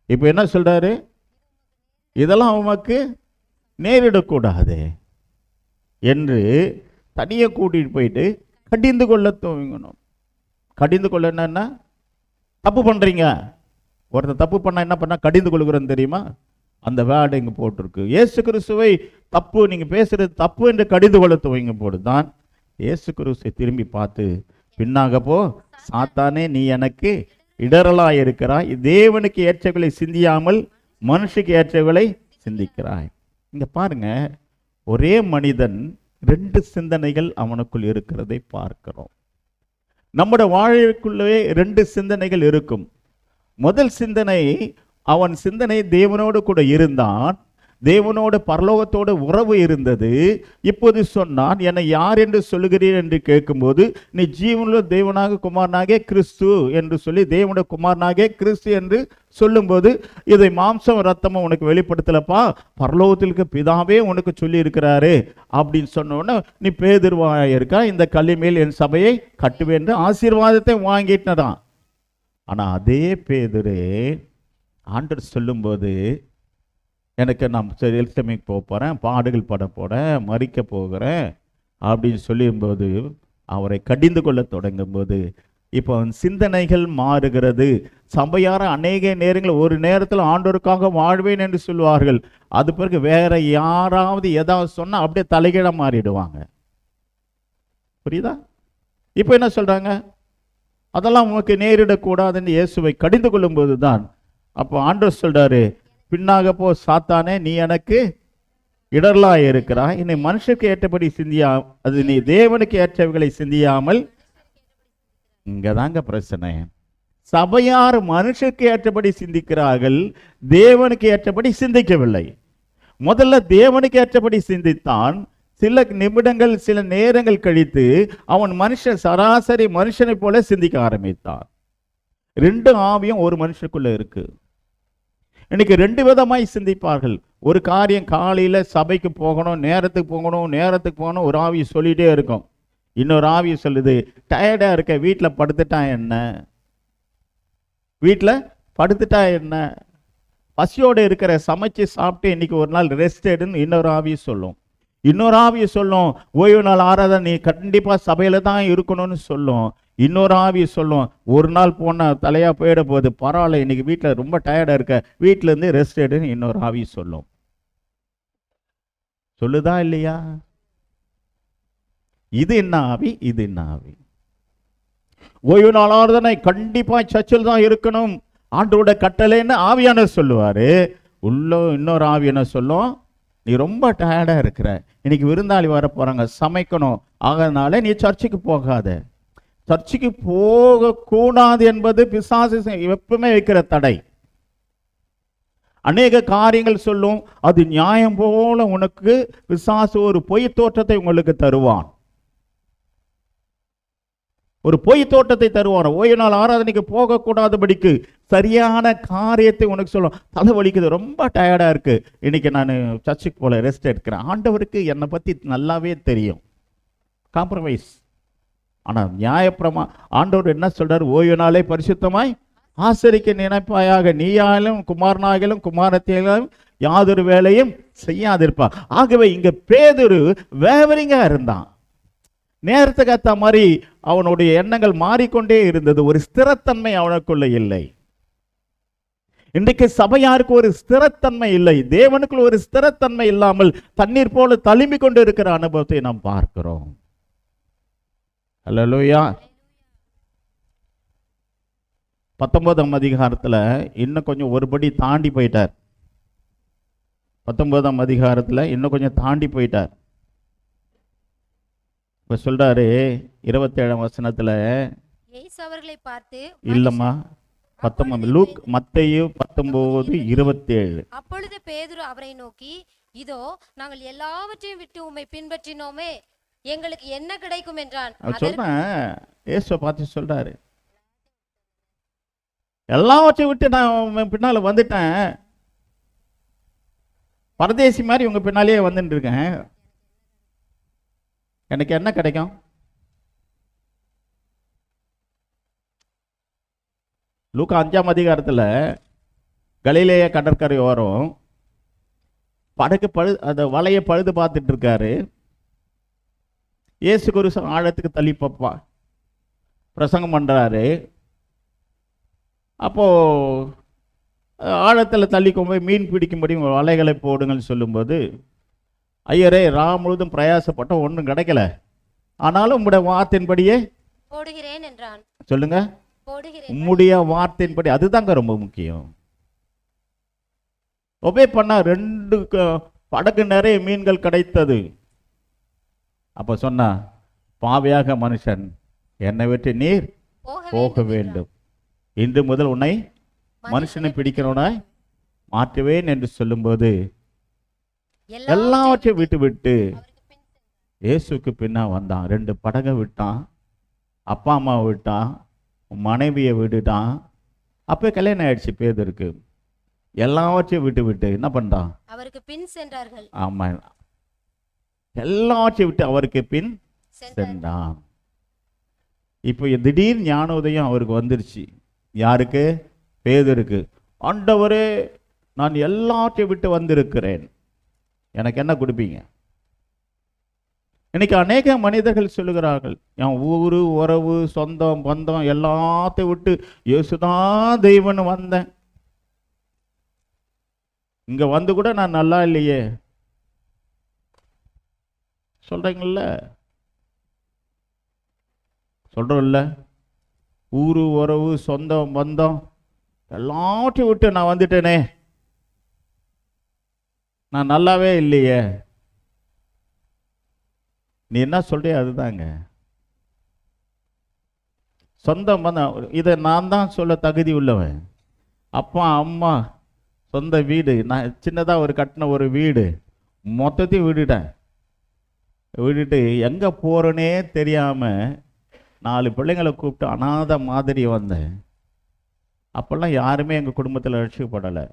இப்போ என்ன சொல்றாரு, இதெல்லாம் உமக்கு நேரிடக்கூடாது என்று தனியை கூட்டிட்டு போயிட்டு கடிந்து கொள்ள துவங்கணும். கடிந்து கொள்ள என்னன்னா, தப்பு பண்றீங்க, ஒருத்தர் தப்பு பண்ணா என்ன பண்ணா கடிந்து கொள்கிறோன்னு தெரியுமா? அந்த வேர்டு இங்கே போட்டிருக்கு. இயேசு கிறிஸ்துவை தப்பு, நீங்க பேசுறது தப்பு என்று கடிந்து கொள்ள துவங்க போடுதான் இயேசு கிறிஸ்துவை திரும்பி பார்த்து, பின்னாக போ சாத்தானே, நீ எனக்கு இடரலாய் இருக்கிறாய், தேவனுக்கு ஏற்றவர்களை சிந்தியாமல் மனுஷுக்கு ஏற்றவர்களை சிந்திக்கிறாய். இங்க பாருங்க, ஒரே மனிதன் 2 சிந்தனைகள் அவனுக்குள் இருக்கிறதை பார்க்கிறோம். நம்முடைய வாழ்க்கைக்குள்ளே 2 சிந்தனைகள் இருக்கும். முதல் சிந்தனை, அவன் சிந்தனை தேவனோடு கூட இருந்தான், தேவனோடு பரலோகத்தோடு உறவு இருந்தது. இப்போது சொன்னான், என்னை யார் என்று சொல்லுகிறீர் என்று கேட்கும்போது, நீ ஜீவனுள்ள தேவனாக குமாரனாகிய கிறிஸ்து என்று சொல்லி, தேவனுடைய குமாரனாகிய கிறிஸ்து என்று சொல்லும்போது, இதை மாம்சம் ரத்தமும் உனக்கு வெளிப்படுத்தலப்பா, பரலோகத்திற்கு பிதாவே உனக்கு சொல்லி இருக்கிறாரு அப்படின்னு சொன்னோன்னா, நீ பேதுருவாய் இருக்கா, இந்த கல்லி மேல் என் சபையை கட்டுவேன் என்று ஆசீர்வாதத்தை வாங்கிட்டதான். ஆனா அதே பேதுரு ஆண்டவர் சொல்லும்போது, எனக்கு நான் எருசலேமுக்கு போக போகிறேன், பாடுகள் பட போகிறேன், மரிக்க போகிறேன் அப்படின்னு சொல்லும்போது, அவரை கடிந்து கொள்ள தொடங்கும் போது, இப்போ அவன் சிந்தனைகள் மாறுகிறது. சபையார அநேக நேரங்கள் ஒரு நேரத்தில் ஆண்டோருக்காக வாழ்வேன் என்று சொல்லுவார்கள், அது பிறகு வேற யாராவது ஏதாவது சொன்னால் அப்படியே தலைகீழ மாறிடுவாங்க. புரியுதா? இப்போ என்ன சொல்றாங்க, அதெல்லாம் உனக்கு நேரிடக்கூடாதுன்னு இயேசுவை கடிந்து கொள்ளும் போது தான் அப்போ ஆண்டவர் சொல்றாரு, பின்னாக போ சாத்தானே, நீ எனக்கு இடரலாய் இருக்கிறாய், என்னை மனுஷனுக்கு ஏற்றபடி சிந்தியா, அது நீ தேவனுக்கு ஏற்றவைகளை சிந்தியாமல். இங்கதாங்க பிரச்சனை. சபையார் மனுஷனுக்கு ஏற்றபடி சிந்திக்கிறார்கள், தேவனுக்கு ஏற்றபடி சிந்திக்கவில்லை. முதல்ல தேவனுக்கு ஏற்றபடி சிந்தித்தான், சில நிமிடங்கள் சில நேரங்கள் கழித்து அவன் சராசரி மனுஷனை போல சிந்திக்க ஆரம்பித்தான். 2 ஆவியும் ஒரு மனுஷனுக்குள்ள இருக்கு. இன்னைக்கு 2 விதமாய் சிந்திப்பார்கள். ஒரு காரியம் காலையில சபைக்கு போகணும், நேரத்துக்கு போகணும் ஒரு ஆவி சொல்லிட்டே இருக்கும். இன்னொரு ஆவி சொல்லுது, டயர்டா இருக்க, வீட்டில் படுத்துட்டா என்ன, பசியோடு இருக்கிற, சமைச்சு சாப்பிட்டு இன்னைக்கு ஒரு நாள் ரெஸ்ட் எடுன்னு இன்னொரு ஆவி சொல்லும். இன்னொரு ஆவி சொல்லும், ஓய்வு நாள் ஆராதனை நீ கண்டிப்பா சபையில தான் இருக்கணும்னு சொல்லும். இன்னொரு ஆவி சொல்லும், ஒரு நாள் போனா தலையா போயிட போகுது, பரவாயில்ல, இன்னைக்கு வீட்டில் ரொம்ப டயர்டா இருக்க, வீட்டில இருந்து ரெஸ்ட் எடுன்னு இன்னொரு ஆவி சொல்லும். சொல்லுதா இல்லையா? இது என்ன ஆவி? இது என்ன ஆவி? ஓய்வு நாள் ஆராதனை கண்டிப்பா சர்ச்சில் தான் இருக்கணும், ஆண்டோட கட்டளைன்னு ஆவியானவர் சொல்லுவாரு. இன்னொரு ஆவி என்ன சொல்லும், நீ ரொம்ப டயர்டா இருக்கிற, இன்னைக்கு விருந்தாளி வர போறாங்க, சமைக்கணும், ஆகிறதுனால நீ சர்ச்சுக்கு போகாத. சர்ச்சுக்கு போகக்கூடாது என்பது பிசாசு எப்பவுமே வைக்கிற தடை. அநேக காரியங்கள் சொல்லும், அது நியாயம் போல உனக்கு பிசாசு ஒரு பொய் தோற்றத்தை உங்களுக்கு தருவான். ஒரு பொய் தோட்டத்தை தருவான். ஓய்வு நாள் ஆராதனைக்கு போகக்கூடாதபடிக்கு சரியான காரியத்தை உனக்கு சொல்லும். தலை வலிக்குது, ரொம்ப டயர்டா இருக்கு, இன்னைக்கு நான் சர்ச்சுக்கு போல ரெஸ்ட் எடுக்கிறேன். ஆண்டவருக்கு என்னை பத்தி நல்லாவே தெரியும். காம்ப்ரமைஸ். ஆனா நியாயப்பிரமா ஆண்டவர் என்ன சொல்றாரு? ஓய்வு நாளை பரிசுத்தமாய் ஆசரிக்க நினைப்பாயாக, நீயாலும் குமாரனாகிலும் குமாரத்திலும் யாதொரு வேலையும் செய்யாதிருப்பா. ஆகவே இங்க பேதுரு வேவரிங்கா இருந்தான். நேரத்துக்கு ஏற்ற மாதிரி அவனுடைய எண்ணங்கள் மாறிக்கொண்டே இருந்தது. ஒரு ஸ்திரத்தன்மை அவனுக்குள்ள இல்லை. இன்றைக்கு சபையாருக்கு ஒரு ஸ்திரத்தன்மை இல்லை. தேவனுக்குள்ள ஒரு ஸ்திரத்தன்மை இல்லாமல் தண்ணீர் போல தழும்பி கொண்டு இருக்கிற அனுபவத்தை நாம் பார்க்கிறோம். அல்லேலூயா. 19ஆம் அதிகாரத்துல இன்னும் கொஞ்சம் ஒருபடி தாண்டி போயிட்டார். 19ஆம் அதிகாரத்துல இன்னும் கொஞ்சம் தாண்டி போயிட்டார். இப்ப சொல்றாரு 27ஆம் வசனத்துல, இயேசு அவர்களை பார்த்து, இல்லம்மா 19 லூக் மத்தேயு 19:27. அப்பொழுது பேதுரு அவரை நோக்கி, இதோ நாங்கள் எல்லாவற்றையும் விட்டு உம்மை பின்பற்றினோமே, எங்களுக்கு என்ன கிடைக்கும் என்றான். சொல்றேன், இயேசுவை பார்த்து சொல்றாரு, எல்லாவற்றையும் விட்டு நான் பின்னால வந்துட்டேன், பரதேசி மாதிரி உங்க பின்னாலேயே வந்துட்டு இருக்கேன், எனக்கு என்ன கிடைக்கும்? லூக்கா 5ஆம் அதிகாரத்துல கலிலேய கடற்கரை ஓரம் அந்த வலையை பழுது பார்த்துட்டு இருக்காரு. இயேசு கிறிஸ்து ஆழத்துக்கு தள்ளி பிரசங்கம் பண்றாரு. அப்போ ஆழத்தில் தள்ளி கொண்டு போய் மீன் பிடிக்கும்படி வலைகளை போடுங்கன்னு சொல்லும்போது, ஐயரே முழுதும் பிரயாசப்பட்ட ஒன்றும் கிடைக்கல, ஆனாலும் உங்களுடைய வார்த்தையின்படியே போடுகிறேன் என்றான். சொல்லுங்க, உம்முடைய வார்த்தையின்படி. அதுதாங்க ரொம்ப முக்கியம். ஒபே பண்ணா 2 படகு நிறைய மீன்கள் கிடைத்தது. அப்ப சொன்னா, பாவியாக மனுஷன், என்னை விட்டு நீர் போக வேண்டும், இன்று முதல் உன்னை மனுஷனை பிடிக்கிறவனாய் மாற்றுவேன் என்று சொல்லும்போது எல்லாவற்றையும் விட்டு விட்டு இயேசுக்கு பின்னா வந்தான். 2 படகை விட்டான், அப்பா அம்மாவை விட்டான், மனைவியை விட்டுட்டான். அப்ப கல்யாணம் ஆயிடுச்சு பேதுருக்கு. எல்லாவற்றையும் விட்டு விட்டு என்ன பண்றான்? அவருக்கு பின் சென்றார்கள். ஆமா, எல்லாவற்றையும் விட்டு அவருக்கு பின் சென்றான். இப்போ திடீர் ஞானோதயம் அவருக்கு வந்துருச்சு. யாருக்கு? பேதுருக்கு. ஆண்டவரே, நான் எல்லாத்தையும் விட்டு வந்திருக்கிறேன், எனக்கு என்ன கொடுப்பீங்க? இன்னைக்கு அநேக மனிதர்கள் சொல்லுகிறார்கள், என் ஊரு உறவு சொந்தம் பந்தம் எல்லாத்தையும் விட்டு இயேசுதான் தெய்வம்னு வந்தேன், இங்க வந்து கூட நான் நல்லா இல்லையே சொல்றீங்கல்ல, சொல்றோம்ல, ஊரு உறவு சொந்தம் பந்தம் எல்லாத்தையும் விட்டு நான் வந்துட்டேனே, நான் நல்லாவே இல்லையே. நீ என்ன சொல்றிய அதுதாங்க சொந்தம் பந்தம். இதை நான் தான் சொல்ல தகுதி உள்ளவன். அப்பா அம்மா சொந்த வீடு, நான் சின்னதாக கட்டின ஒரு வீடு மொத்தத்தையும் விட்டுட்டேன். விட்டுட்டு எங்கே போகிறேனே தெரியாமல் 4 பிள்ளைங்களை கூப்பிட்டு அனாதை மாதிரி வந்தேன். அப்போல்லாம் யாருமே எங்கள் குடும்பத்தில் ரட்சிக்கப்படலை.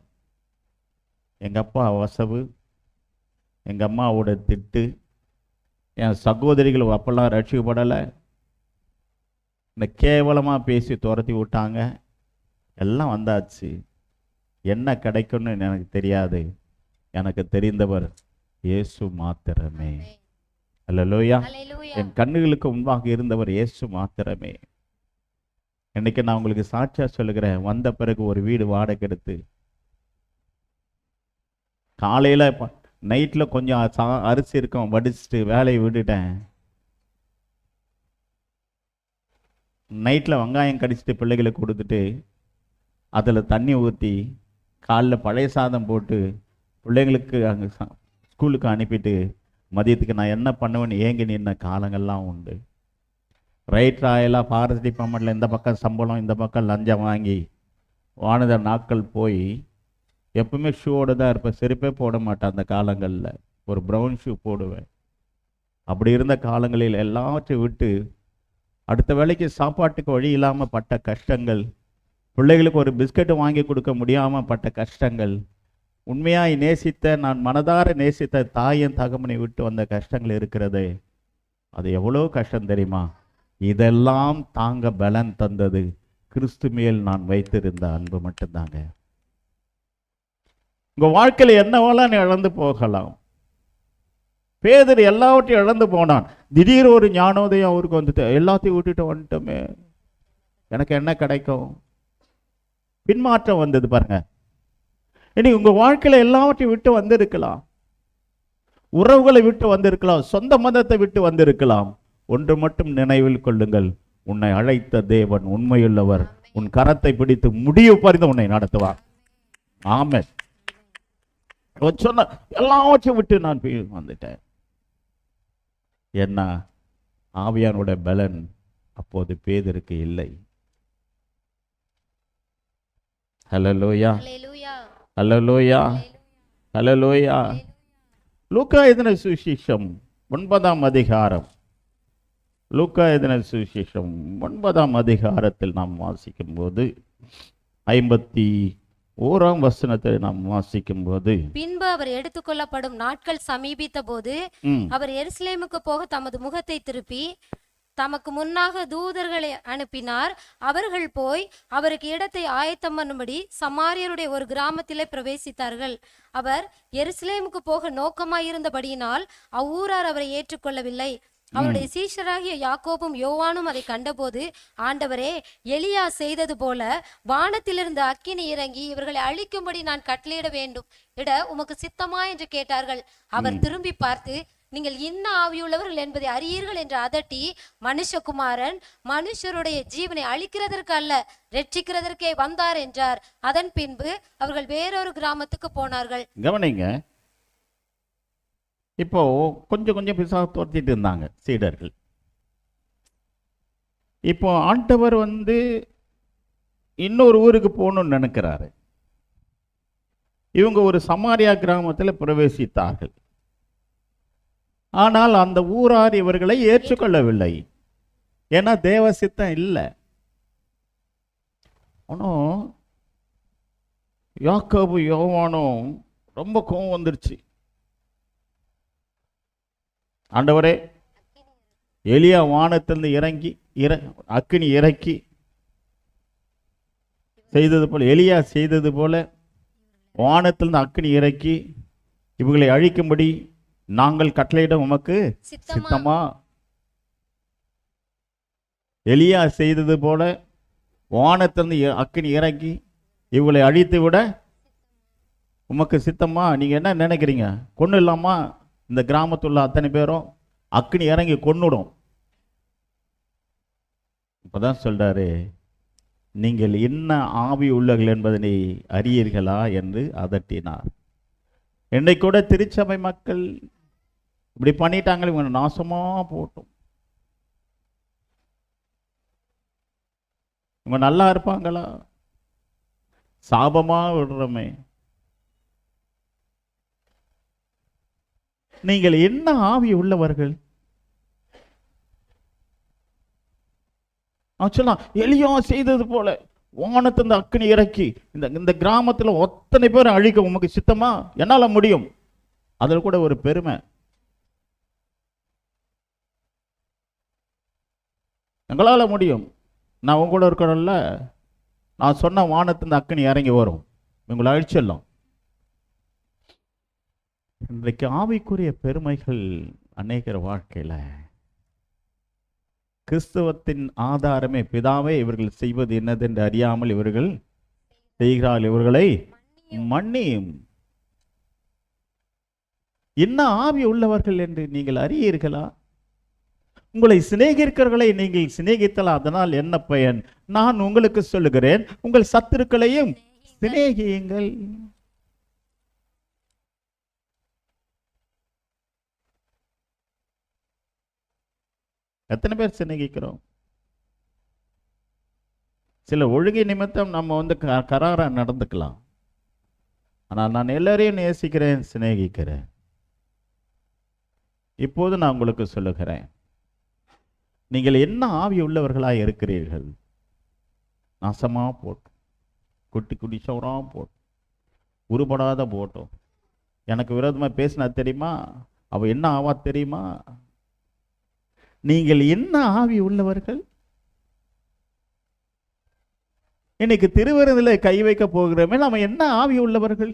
எங்கள் அப்பா வசவு, எங்கள் அம்மாவோட திட்டு, என் சகோதரிகள் அப்போல்லாம் ரட்சிக்கப்படலை. இந்த கேவலமாக பேசி துரத்தி விட்டாங்க. எல்லாம் வந்தாச்சு. என்ன கிடைக்கும்னு எனக்கு தெரியாது. எனக்கு தெரிந்தவர் இயேசு மாத்திரமே. அல்லேலூயா. அல்லேலூயா. என் கண்ணுகளுக்கு முன்பாக இருந்தவர் இயேசு மாத்திரமே. இன்னைக்கு நான் உங்களுக்கு சாட்சியா சொல்லுகிறேன். வந்த பிறகு ஒரு வீடு வாடகை எடுத்து காலையில் நைட்டில் கொஞ்சம் அரிசி இருக்கும் வடிச்சிட்டு வேலையை விட்டுட்டேன். நைட்டில் வெங்காயம் கடிச்சிட்டு பிள்ளைகளுக்கு கொடுத்துட்டு அதில் தண்ணி ஊற்றி காலைல பழைய சாதம் போட்டு பிள்ளைங்களுக்கு அங்கே ஸ்கூலுக்கு அனுப்பிட்டு மதியத்துக்கு நான் என்ன பண்ணுவேன்னு ஏங்கி நின்ன காலங்கள்லாம் உண்டு. ரைட் ராயலாக ஃபாரஸ்ட் டிபார்ட்மெண்ட்டில் இந்த பக்கம் சம்பளம் இந்த பக்கம் லஞ்சம் வாங்கி வானத நாட்கள் போய் எப்பவுமே ஷூவோடு தான் இருப்பேன். செருப்பே போட மாட்டேன். அந்த காலங்களில் ஒரு ப்ரௌன் ஷூ போடுவேன். அப்படி இருந்த காலங்களில் எல்லாவற்றையும் விட்டு அடுத்த வேளைக்கு சாப்பாட்டுக்கு வழி இல்லாமல் பட்ட கஷ்டங்கள், பிள்ளைகளுக்கு ஒரு பிஸ்கட்டு வாங்கி கொடுக்க முடியாமல் பட்ட கஷ்டங்கள், உண்மையாய் நேசித்த நான் மனதார நேசித்த தாயின் தகமனை விட்டு வந்த கஷ்டங்கள் இருக்கிறது. அது எவ்வளோ கஷ்டம் தெரியுமா? இதெல்லாம் தாங்க பலன் தந்தது கிறிஸ்து மேல் நான் வைத்திருந்த அன்பு மட்டும்தாங்க. உங்கள் வாழ்க்கையில் என்னவெல்லாம் நீ இழந்து போகலாம். பேதர் எல்லாவற்றையும் இழந்து போனான். திடீர் ஒரு ஞானோதயம் அவருக்கு வந்துட்டு, எல்லாத்தையும் விட்டுட்டு வந்துட்டோமே, எனக்கு என்ன கிடைக்கும்? பின்மாற்றம் வந்தது பாருங்க. இன்னைக்கு உங்க வாழ்க்கையில எல்லாவற்றையும் விட்டு வந்திருக்கலாம். உறவுகளை விட்டு வந்திருக்கலாம். சொந்த மதத்தை விட்டு வந்திருக்கலாம். ஒன்று மட்டும் நினைவில் கொள்ளுங்கள், உன்னை அழைத்த தேவன் உண்மையுள்ளவர். உன் கரத்தை பிடித்து முடிவு பறிந்து உன்னை நடத்துவார். ஆமென். சொன்ன எல்லாவற்றையும் விட்டு நான் வந்துட்டேன். என்ன ஆவியானோட பலன் அப்போது பேதருக்கு இல்லை. ஹல்லேலூயா, ஹல்லேலூயா, ஹல்லேலூயா. லூக்கா எழுதின சுவிசேஷம் 9ஆம் அதிகாரம், லூக்கா எழுதின சுவிசேஷம் 9ஆம் அதிகாரத்தில் நாம் வாசிக்கும் போது 51ஆம் வசனத்தை நாம் வாசிக்கும் போது, பின்பு அவர் எடுத்துக்கொள்ளப்படும் நாட்கள் சமீபித்த போது அவர் எருசலேமுக்கு போக தமது முகத்தை திருப்பி தமக்கு முன்னாக தூதர்களை அனுப்பினார். அவர்கள் போய் அவருக்கு இடத்தை ஆயத்தம் பண்ணும்படி சமாரியருடைய ஒரு கிராமத்திலே பிரவேசித்தார்கள். அவர் எருசலேமுக்கு போக நோக்கமாயிருந்தபடியினால் அவ்வூரார் அவரை ஏற்றுக்கொள்ளவில்லை. அவருடைய சீஷராகிய யாக்கோபும் யோவானும் அதை கண்டபோது, ஆண்டவரே, எலியா செய்தது போல வானத்திலிருந்து அக்கினி இறங்கி இவர்களை அழிக்கும்படி நான் கட்டளையிட வேண்டும் இட உமக்கு சித்தமா என்று கேட்டார்கள். அவர் திரும்பி பார்த்து, நீங்கள் இன்ன ஆவியுள்ளவர்கள் என்பதை அறியீர்கள் என்று அதட்டி, மனுஷகுமாரன் மனுஷருடைய ஜீவனை அழிக்கிறதற்கு அல்ல, ரட்சிக்கிறதற்கே வந்தார் என்றார். அதன் பின்பு அவர்கள் வேறொரு கிராமத்துக்கு போனார்கள். கவனிங்க, இப்போ கொஞ்சம் கொஞ்சம் பிசாசு துரத்திட்டு இருந்தாங்க சீடர்கள். இப்போ ஆண்டவர் இன்னொரு ஊருக்கு போகணும்னு நினைக்கிறாரு. இவங்க ஒரு சமாரியா கிராமத்தில் பிரவேசித்தார்கள். ஆனால் அந்த ஊரார் இவர்களை ஏற்றுக்கொள்ளவில்லை. ஏன்னா தேவ சித்தம் இல்லை. ஆனால் யாக்கோபு யோவானும் ரொம்ப கோவம் வந்துருச்சு. ஆண்டவரே, எலியா வானத்திலிருந்து இறங்கி அக்கினி இறக்கி செய்தது போல, எலியா செய்தது போல வானத்திலிருந்து அக்கினி இறக்கி இவர்களை அழிக்கும்படி நாங்கள் கட்டளையிட உமக்கு சித்தமா? எலியா செய்தது போல வானத்திலிருந்து அக்கினி இறக்கி இவங்களை அழித்து விட உமக்கு சித்தமா? நீங்க என்ன நினைக்கிறீங்க? கொண்டு இல்லாமா இந்த கிராமத்துள்ள அத்தனை பேரும் அக்கினி இறங்கி கொன்னுடும். இப்பதான் சொல்றாரு, நீங்கள் என்ன ஆவி உள்ளவர்கள் என்பதனை அறியீர்களா என்று அதட்டினார். என்னை கூட திருச்சபை மக்கள் இப்படி பண்ணிட்டாங்க, இவங்க நாசமா போட்டும், இவங்க நல்லா இருப்பாங்களா? சாபமா விடுறோமே. நீங்கள் என்ன ஆவி உள்ளவர்கள்? அவன் சொன்னான், எலியா செய்தது போல வானத்து இந்த அக்கினி இறக்கி இந்த கிராமத்துல ஒத்தனை பேர் அழிக்க உமக்கு சித்தமா? என்னால முடியும். அதில் கூட ஒரு பெருமை, எங்களால முடியும், நான் உங்க கூட இருக்கணும்ல, நான் சொன்ன வானத்து இந்த அக்கினி இறங்கி வரும், உங்களை அழிச்சிடலாம். இன்றைக்கு ஆவிக்குரிய பெருமைகள் அநேகர் வாழ்க்கையில கிறிஸ்தவத்தின் ஆதாரமே பிதாவே இவர்கள் செய்வது என்னதென்று அறியாமல் இவர்கள் செய்கிறார்கள், இவர்களை மன்னியும். என்ன ஆவி உள்ளவர்கள் என்று நீங்கள் அறியீர்களா? உங்களை சிநேகிக்கிறவர்களை நீங்கள் சிநேகித்தலாம், அதனால் என்ன பயன்? நான் உங்களுக்கு சொல்லுகிறேன், உங்கள் சத்துருக்களையும் சிநேகியுங்கள். எத்தனை பேர் சிநேகிக்கிறோம்? சில ஒழுங்கை நிமித்தம் நம்ம கராரா நடந்துக்கலாம். ஆனால் நான் எல்லாரையும் நேசிக்கிறேன், சிநேகிக்கிறேன். இப்போது நான் உங்களுக்கு சொல்லுகிறேன், நீங்கள் என்ன ஆவி உள்ளவர்களாக இருக்கிறீர்கள்? நாசமா போட்டு, குட்டி குட்டி சோறா போட்டு, உருப்படாத போட்டோம், எனக்கு விரோதமாக பேசினா தெரியுமா, அவ என்ன ஆவா தெரியுமா? நீங்கள் என்ன ஆவி உள்ளவர்கள்? இன்னைக்கு திருவிருந்தில் கை வைக்க போகிறோமே, நாம என்ன ஆவி உள்ளவர்கள்?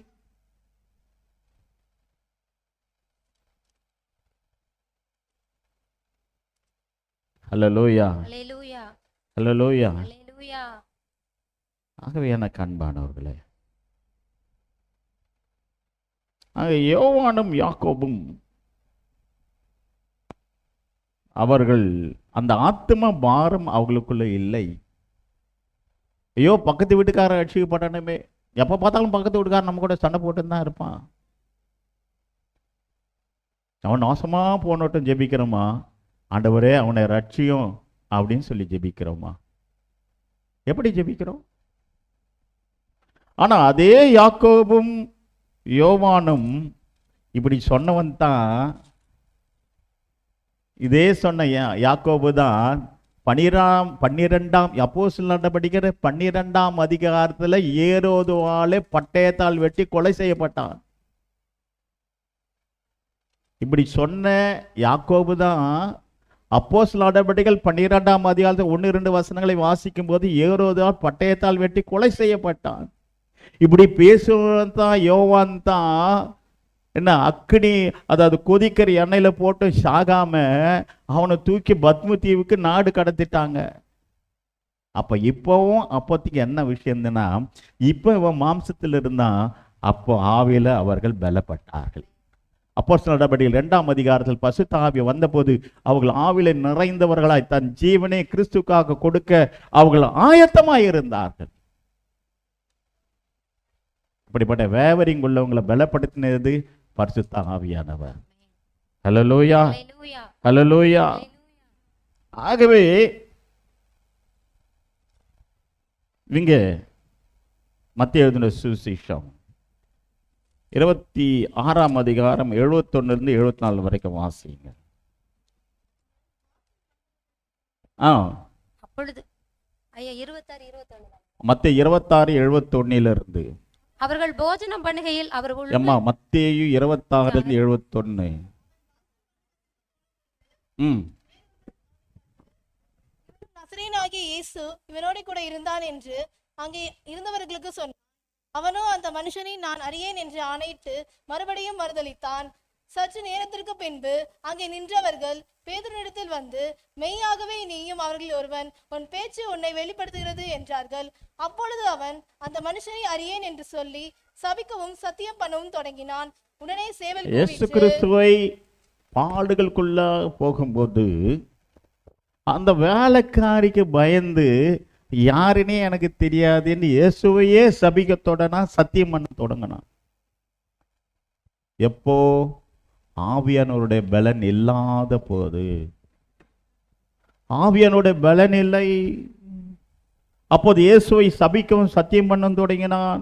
ஹல்லேலூயா, ஹல்லேலூயா, ஹல்லேலூயா. ஹல்லேலூயா. ஆகவே எனக்கு அன்பானவர்களே, யோவானும் யாக்கோபும் அவர்கள் அந்த ஆத்ம பாரம் அவர்களுக்குள்ள இல்லை. ஐயோ பக்கத்து வீட்டுக்காரர் ரட்சிக்கப்படணுமே, எப்போ பார்த்தாலும் பக்கத்து வீட்டுக்காரர் நம்ம கூட சண்டை போட்டு தான் இருப்பான், அவன் நாசமா போனட்டும் ஜெபிக்கிறோமா? ஆண்டவரே அவனை ரட்சியும் அப்படின்னு சொல்லி ஜெபிக்கிறோமா? எப்படி ஜெபிக்கிறோம்? ஆனா அதே யாக்கோபும் யோவானும் இப்படி சொன்னவன் தான், இதே சொன்ன யாக்கோபு தான் 12ஆம் அப்போஸ்தலர் நடபடிக்கிற 12ஆம் அதிகாரத்தில் ஏரோதுவாலே பட்டயத்தால் வெட்டி கொலை செய்யப்பட்டான். இப்படி சொன்ன யாக்கோபு தான் அப்போஸ்தலர் நடபடிகள் 12ஆம் அதிகாரத்தில் 1-2 வசனங்களை வாசிக்கும் போது ஏரோதுவால் பட்டயத்தால் வெட்டி கொலை செய்யப்பட்டான். இப்படி பேசுவன் தான் யோவான் தான் என்ன அக்கினி, அதாவது கொதிக்கிற எண்ணெயில போட்டு சாகாம அவனை தூக்கி பத்ம தீவுக்கு நாடு கடத்திட்டாங்க. அப்ப இப்பவும் அப்போதைக்கு என்ன விஷயம் இருந்ததுன்னா, இப்ப இவன் மாம்சத்தில் இருந்தான், அப்போ ஆவியில அவர்கள் பலப்பட்டார்கள். அப்போஸ்தலர் நடபடிகள் 2ஆம் அதிகாரத்தில் பசுத்த ஆவி வந்தபோது அவர்கள் ஆவியில நிறைந்தவர்களாய் தன் ஜீவனை கிறிஸ்துக்காக கொடுக்க அவர்கள் ஆயத்தமாய் இருந்தார்கள். அப்படிப்பட்ட வேவரிங் உள்ளவங்களை பலப்படுத்தினது பரிசுத்த ஆவியானவர். ஹல்லேலூயா, ஹல்லேலூயா. ஆகவே இங்க மத்தேயு எழுதின சுவிசேஷம் 26ஆம் அதிகாரம் 71 74 வரைக்கும் வாசிங்க. அப்பொழுது ஐயா 26 21 மத்தேயு 26 71 அவர்கள் போஜனம் பண்ணுகையில் அவர் மத்தேயு 26 71. நசரேயனாகிய இயேசு இவனோடு கூட இருந்தான் என்று அங்கே இருந்தவர்களுக்கு சொன்னான். அவனோ அந்த மனுஷனை நான் அறியேன் என்று ஆணையிட்டு மறுபடியும் மறுதலித்தான். சற்று நேரத்திற்கு பின்பு அங்கே நின்றவர்கள் பேதுருவினிடத்தில் வந்து, மெய்யாகவே நீயும் அவர்களில் ஒருவன், உன் பேச்சு உன்னை வெளிப்படுத்துகிறது என்றார்கள். அப்பொழுது அவன் அந்த மனுஷனை அறியேன் என்று சொல்லி சபிக்கவும் சத்தியம் பண்ணவும் தொடங்கினான். உடனே சேவல் இயேசு கிறிஸ்துவை பாடுகளுக்குள்ள போகும்போது அந்த வேலைக்காரிக்கு பயந்து யாருன்னே எனக்கு தெரியாதுன்னு இயேசுவையே சபிக்க தொடனா, சத்தியம் பண்ண தொடங்கினான். எப்போ? ஆவியானவருடைய பலன் இல்லாத போது. ஆவியானுடைய பலன் இல்லை. அப்போது இயேசுவை சபிக்கவும் சத்தியம் பண்ண தொடங்கினான்.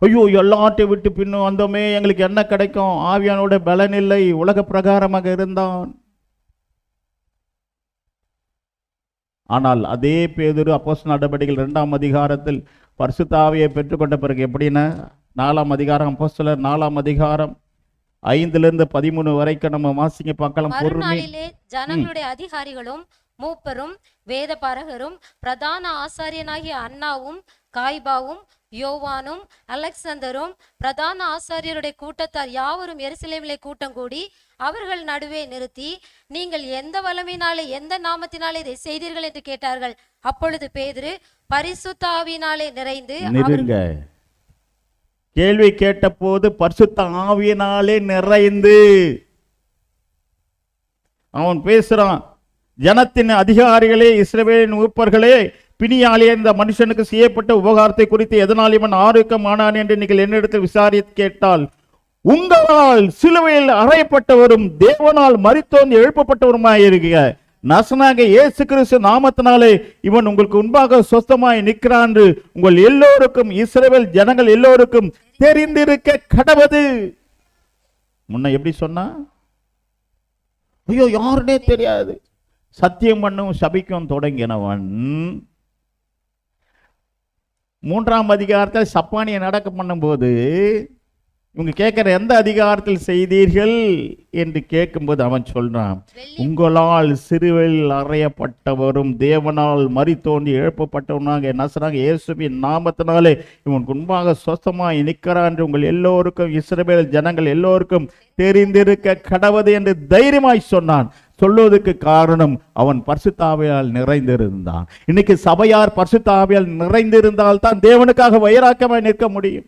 ஐயோ எல்லாத்தையும் விட்டு பின்னும் வந்தோமே, எங்களுக்கு என்ன கிடைக்கும்? ஆவியானோட பலன் இல்லை, உலக பிரகாரமாக இருந்தான். ஆனால் அதே பேதுரு அப்போஸ்தலர் நடவடிக்கைகள் 2ஆம் அதிகாரத்தில் பரிசுத்த ஆவியை பெற்றுக்கொண்ட பிறகு எப்படின்னா 4ஆம் அதிகாரம் அப்போஸ்தலர் 4ஆம் அதிகாரம் 5-13 வரைக்கும் நம்ம வாசிங்க பார்க்கலாம். மறுநாளிலே ஜனங்களுடைய அதிகாரிகளும் மூப்பரும் வேதபாரகரும் பிரதான ஆசாரியனாகிய அன்னாவும் காய்பாவும் யோவானும் அலெக்சந்தரும் பிரதான ஆசாரியருடைய கூட்டத்தார் யாவரும் எருசலேமிலே கூட்டம் கூடி அவர்கள் நடுவே நிறுத்தி, நீங்கள் எந்த வல்லமையினாலே எந்த நாமத்தினாலே இதை செய்தீர்கள் என்று கேட்டார்கள். அப்பொழுது பேதுரு பரிசுத்த ஆவியினாலே நிறைந்து கேள்வி கேட்ட போது பரிசுத்த ஆவியினாலே நிறைந்து அவன் பேசுறான். ஜனத்தின் அதிகாரிகளே, இஸ்ரவேலின் மூப்பர்களே, பிணியாலே இந்த மனுஷனுக்கு செய்யப்பட்ட உபகாரத்தை குறித்து எதனால் இவன் ஆரோக்கியமானான் என்று நீங்கள் என்னிடத்தில் விசாரித்து கேட்டால், உங்களால் சிலுவையில் அறையப்பட்டவரும் தேவனால் மரித்தோந்து எழுப்பப்பட்டவருமாயிருக்க நசனாக இயேசு கிறிஸ்து நாமத்தினாலே இவன் உங்களுக்கு முன்பாக சொஸ்தமாய் நிற்கிறான் என்று உங்கள் எல்லோருக்கும், இஸ்ரவேல் ஜனங்கள் எல்லோருக்கும் தெரிந்திருக்க கடவது. முன்ன எப்படி சொன்னா, ஐயோ யாருன்னே தெரியாது, சத்தியம் பண்ணும் சபிக்கும் தொடங்கினவன் 3ஆம் அதிகாரத்தில் சப்பானியை நடக்க பண்ணும்போது இவங்க கேட்கிற எந்த அதிகாரத்தில் செய்தீர்கள் என்று கேட்கும்போது அவன் சொல்றான், உங்களால் சிறுவையில் அறையப்பட்டவரும் தேவனால் மரித்தோண்டி எழுப்பப்பட்டவனாக நசராக இயேசுவின் நாமத்தினாலே இவன் முன்பாக சொஸ்தமாய் நிற்கிறான் என்று உங்கள் எல்லோருக்கும், இஸ்ரவேல் ஜனங்கள் எல்லோருக்கும் தெரிந்திருக்க கடவது என்று தைரியமாய் சொன்னான். சொல்லுவதற்கு காரணம் அவன் பரிசுத்த ஆவியால் நிறைந்திருந்தான். இன்னைக்கு சபையார் பரிசுத்த ஆவியால் நிறைந்திருந்தால் தான் தேவனுக்காக வைராக்கியமாய் நிற்க முடியும்.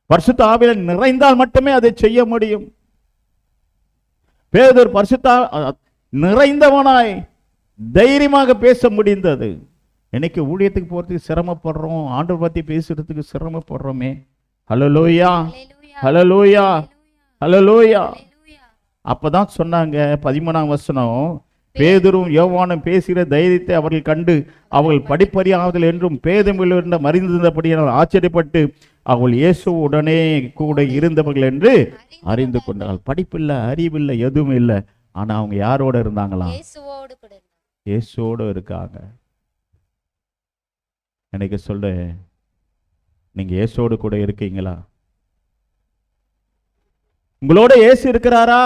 பரிசுத்த ஆவியால் நிறைந்தால் மட்டுமே அதை செய்ய முடியும். பேதுரு பரிசுத்த நிறைந்தவனாய் தைரியமாக பேச முடிந்தது. இன்னைக்கு ஊழியத்துக்கு போறதுக்கு சிரமப்படுறோம், ஆண்டவர் பத்தி பேசுறதுக்கு சிரமப்படுறோமே. ஹல்லேலூயா, ஹல்லேலூயா, ஹல்லேலூயா. அப்பதான் சொன்னாங்க 13ஆம் வசனம், பேதுரும் யோவானும் பேசுகிற தைரியத்தை அவர்கள் கண்டு அவர்கள் படிப்பறியாவதில் என்றும் பேதமிலிருந்த மறிந்திருந்தபடியால் ஆச்சரியப்பட்டு அவள் இயேசு உடனே கூட இருந்தவர்கள் என்று அறிந்து கொண்டார்கள். படிப்பில்லை, அறிவில்லை, எதுவும் இல்லை. ஆனா அவங்க யாரோட இருந்தாங்களா? இயேசுவோடு இருக்காங்க. எனக்கு சொல்ல, நீங்க இயேசுவோடு கூட இருக்கீங்களா? உங்களோட இயேசு இருக்கிறாரா?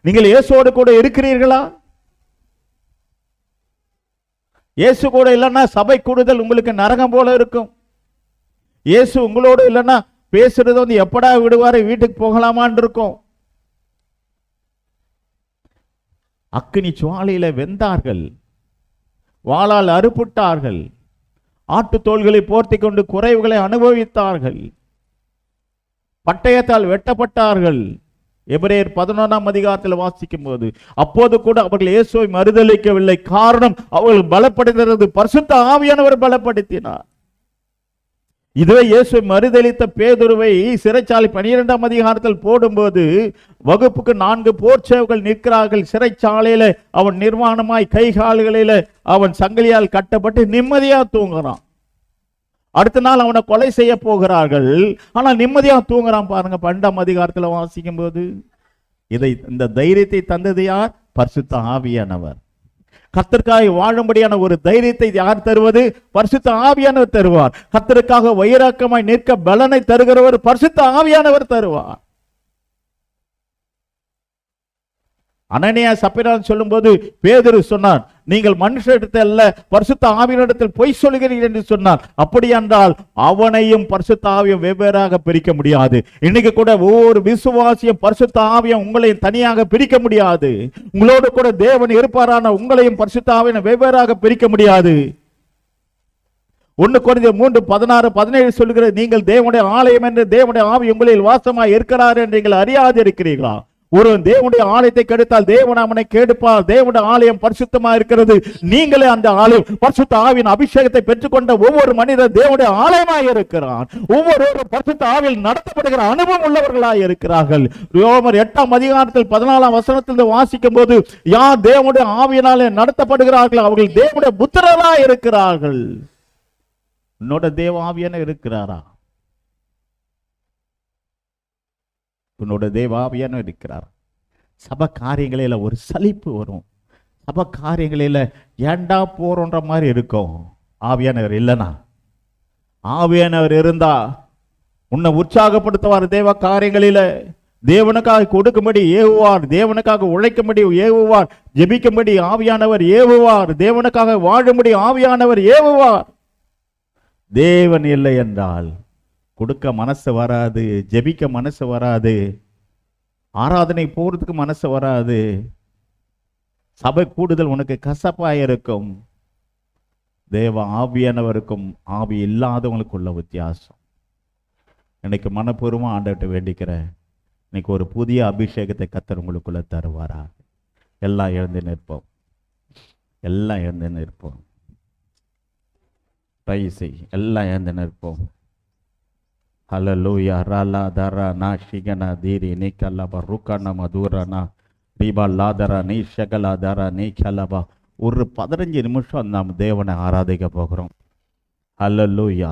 நீங்கள் இயேசுவோடு கூட இருக்கிறீர்களா? இயேசு கூட இல்லைன்னா சபை கூடுதல் உங்களுக்கு நரகம் போல இருக்கும். இயேசு உங்களோடு இல்லைன்னா பேசுறது வந்து எப்படா விடுவாரு, வீட்டுக்கு போகலாமான் இருக்கும். அக்கினி சுவாலையில வெந்தார்கள், வாளால் அறுப்புட்டார்கள், ஆட்டு தோள்களை போர்த்தி கொண்டு குறைவுகளை அனுபவித்தார்கள், பட்டயத்தால் வெட்டப்பட்டார்கள். எபிரேயர் 11ஆம் அதிகாரத்தில் வாசிக்கும் போது அப்போது கூட அவர்கள் இயேசுவை மறுதலிக்கவில்லை. காரணம், அவர்கள் பலப்படுத்துகிறது பரிசுத்த ஆவியானவர் பலப்படுத்தினார். இதுவே இயேசுவை மறுதலித்த பேதுருவை சிறைச்சாலை 12ஆம் அதிகாரத்தில் போடும்போது வகுப்புக்கு 4 போர் சேவர்கள் நிற்கிறார்கள். சிறைச்சாலையில அவன் நிர்வாணமாய் கை கால்களில அவன் சங்கிலியால் கட்டப்பட்டு நிம்மதியா தூங்குறான். அடுத்த நாள் அவனை கொலை செய்ய போகிறார்கள், ஆனால் நிம்மதியா தூங்குறான். பாருங்க 12ஆம் அதிகாரத்தில் வாசிக்கும் போது. இந்த தைரியத்தை தந்தது யார்? பரிசுத்த ஆவியானவர். கர்த்தருக்காக வாழும்படியான ஒரு தைரியத்தை யார் தருவது? பரிசுத்த ஆவியானவர் தருவார். கர்த்தருக்காக வைராக்கியமாய் நிற்க பலனை தருகிறவர் பரிசுத்த ஆவியானவர் தருவார். அனனியா சப்பீரான் சொல்லும் போது பேதுரு சொன்னான், நீங்கள் மனுஷரிடத்தில் அல்ல பரிசுத்த ஆவியினிடத்தில் பொய் சொல்கிறீர்கள் என்று சொன்னார். அப்படி என்றால் அவனையும் பரிசுத்த ஆவியும் வெவ்வேறாக பிரிக்க முடியாது. இன்னைக்கு கூட ஒவ்வொரு விசுவாசியும் பரிசுத்த ஆவியும் உங்களையும் தனியாக பிரிக்க முடியாது. உங்களோடு கூட தேவன் இருப்பாரான உங்களையும் பரிசுத்த ஆவியும் வெவ்வேறாக பிரிக்க முடியாது. 1 கொரிந்தியர் 3:16-17 சொல்லுகிற, நீங்கள் தேவனுடைய ஆலயம் என்று தேவனுடைய ஆவி உங்களில் வாசமாய் இருக்கிறார் என்று நீங்கள் அறியாது இருக்கிறீர்களா? ஒருவன் தேவனுடைய ஆலயத்தை கெடுத்தால் தேவன் அவனை கெடுப்பார். தேவனுடைய ஆலயம் பரிசுத்தமா இருக்கிறது, நீங்களே அந்த ஆலயம். பரிசுத்த ஆவியின் அபிஷேகத்தை பெற்றுக்கொண்ட ஒவ்வொரு மனிதர் தேவனுடைய ஆலயமாய் இருக்கிறார். ஒவ்வொருவரும் பரிசுத்த ஆவியில் நடத்தப்படுகிற அனுபவம் உள்ளவர்களாய் இருக்கிறார்கள். ரோமர் 8ஆம் அதிகாரத்தில் 14ஆம் வசனத்தில் வாசிக்கும் போது, யார் தேவனுடைய ஆவியினாலே நடத்தப்படுகிறார்கள் அவர்கள் தேவனுடைய புத்திரராய் இருக்கிறார்கள். உன்னோட தேவ ஆவியான இருக்கிறாரா? உன்னோட தேவாவியான இருக்கிறார். சபை காரியங்களில் ஒரு சலிப்பு வரும், அப்ப காரியங்களில் ஏண்டா போறோன்ற மாதிரி இருக்கும். ஆவியானவர் இல்லைனா, ஆவியானவர் இருந்தா உன்னை உற்சாகப்படுத்துவார். தேவ காரியங்களில தேவனுக்காக கொடுக்கும்படி ஏவுவார், தேவனுக்காக உழைக்கும்படி ஏவுவார், ஜெபிக்கும்படி ஆவியானவர் ஏவுவார், தேவனுக்காக வாழும்படி ஆவியானவர் ஏவுவார். தேவன் இல்லை என்றால் கொடுக்க மனசு வராது, ஜெபிக்க மனசு வராது, ஆராதனை போறதுக்கு மனசு வராது, சபை கூடுதல் உனக்கு கசப்பாயிருக்கும். தேவ ஆவியானவருக்கும் ஆவி இல்லாதவங்களுக்கு உள்ள வித்தியாசம். இன்னைக்கு மனப்பூர்வமா ஆண்டவர்கிட்ட வேண்டிக்கிறேன், இன்னைக்கு ஒரு புதிய அபிஷேகத்தை கர்த்தர் உங்களுக்குள்ள தருவாரா. எல்லாம் எழுந்து நிற்போம், எல்லாம் எழுந்து நிற்போம், பைசி எல்லாம் எழுந்து நிற்போம். ஹல்லேலூயா. ரலா தரா நா ஷிகனா தீரி நீ கல்லபா ருக்கன மதுரனா ரீபா லாதரா நீ ஷகலா தரா நீ கல்லபா. ஒரு 15 நிமிஷம் நாம் தேவனை ஆராதிக்க போகிறோம். ஹல்லேலூயா,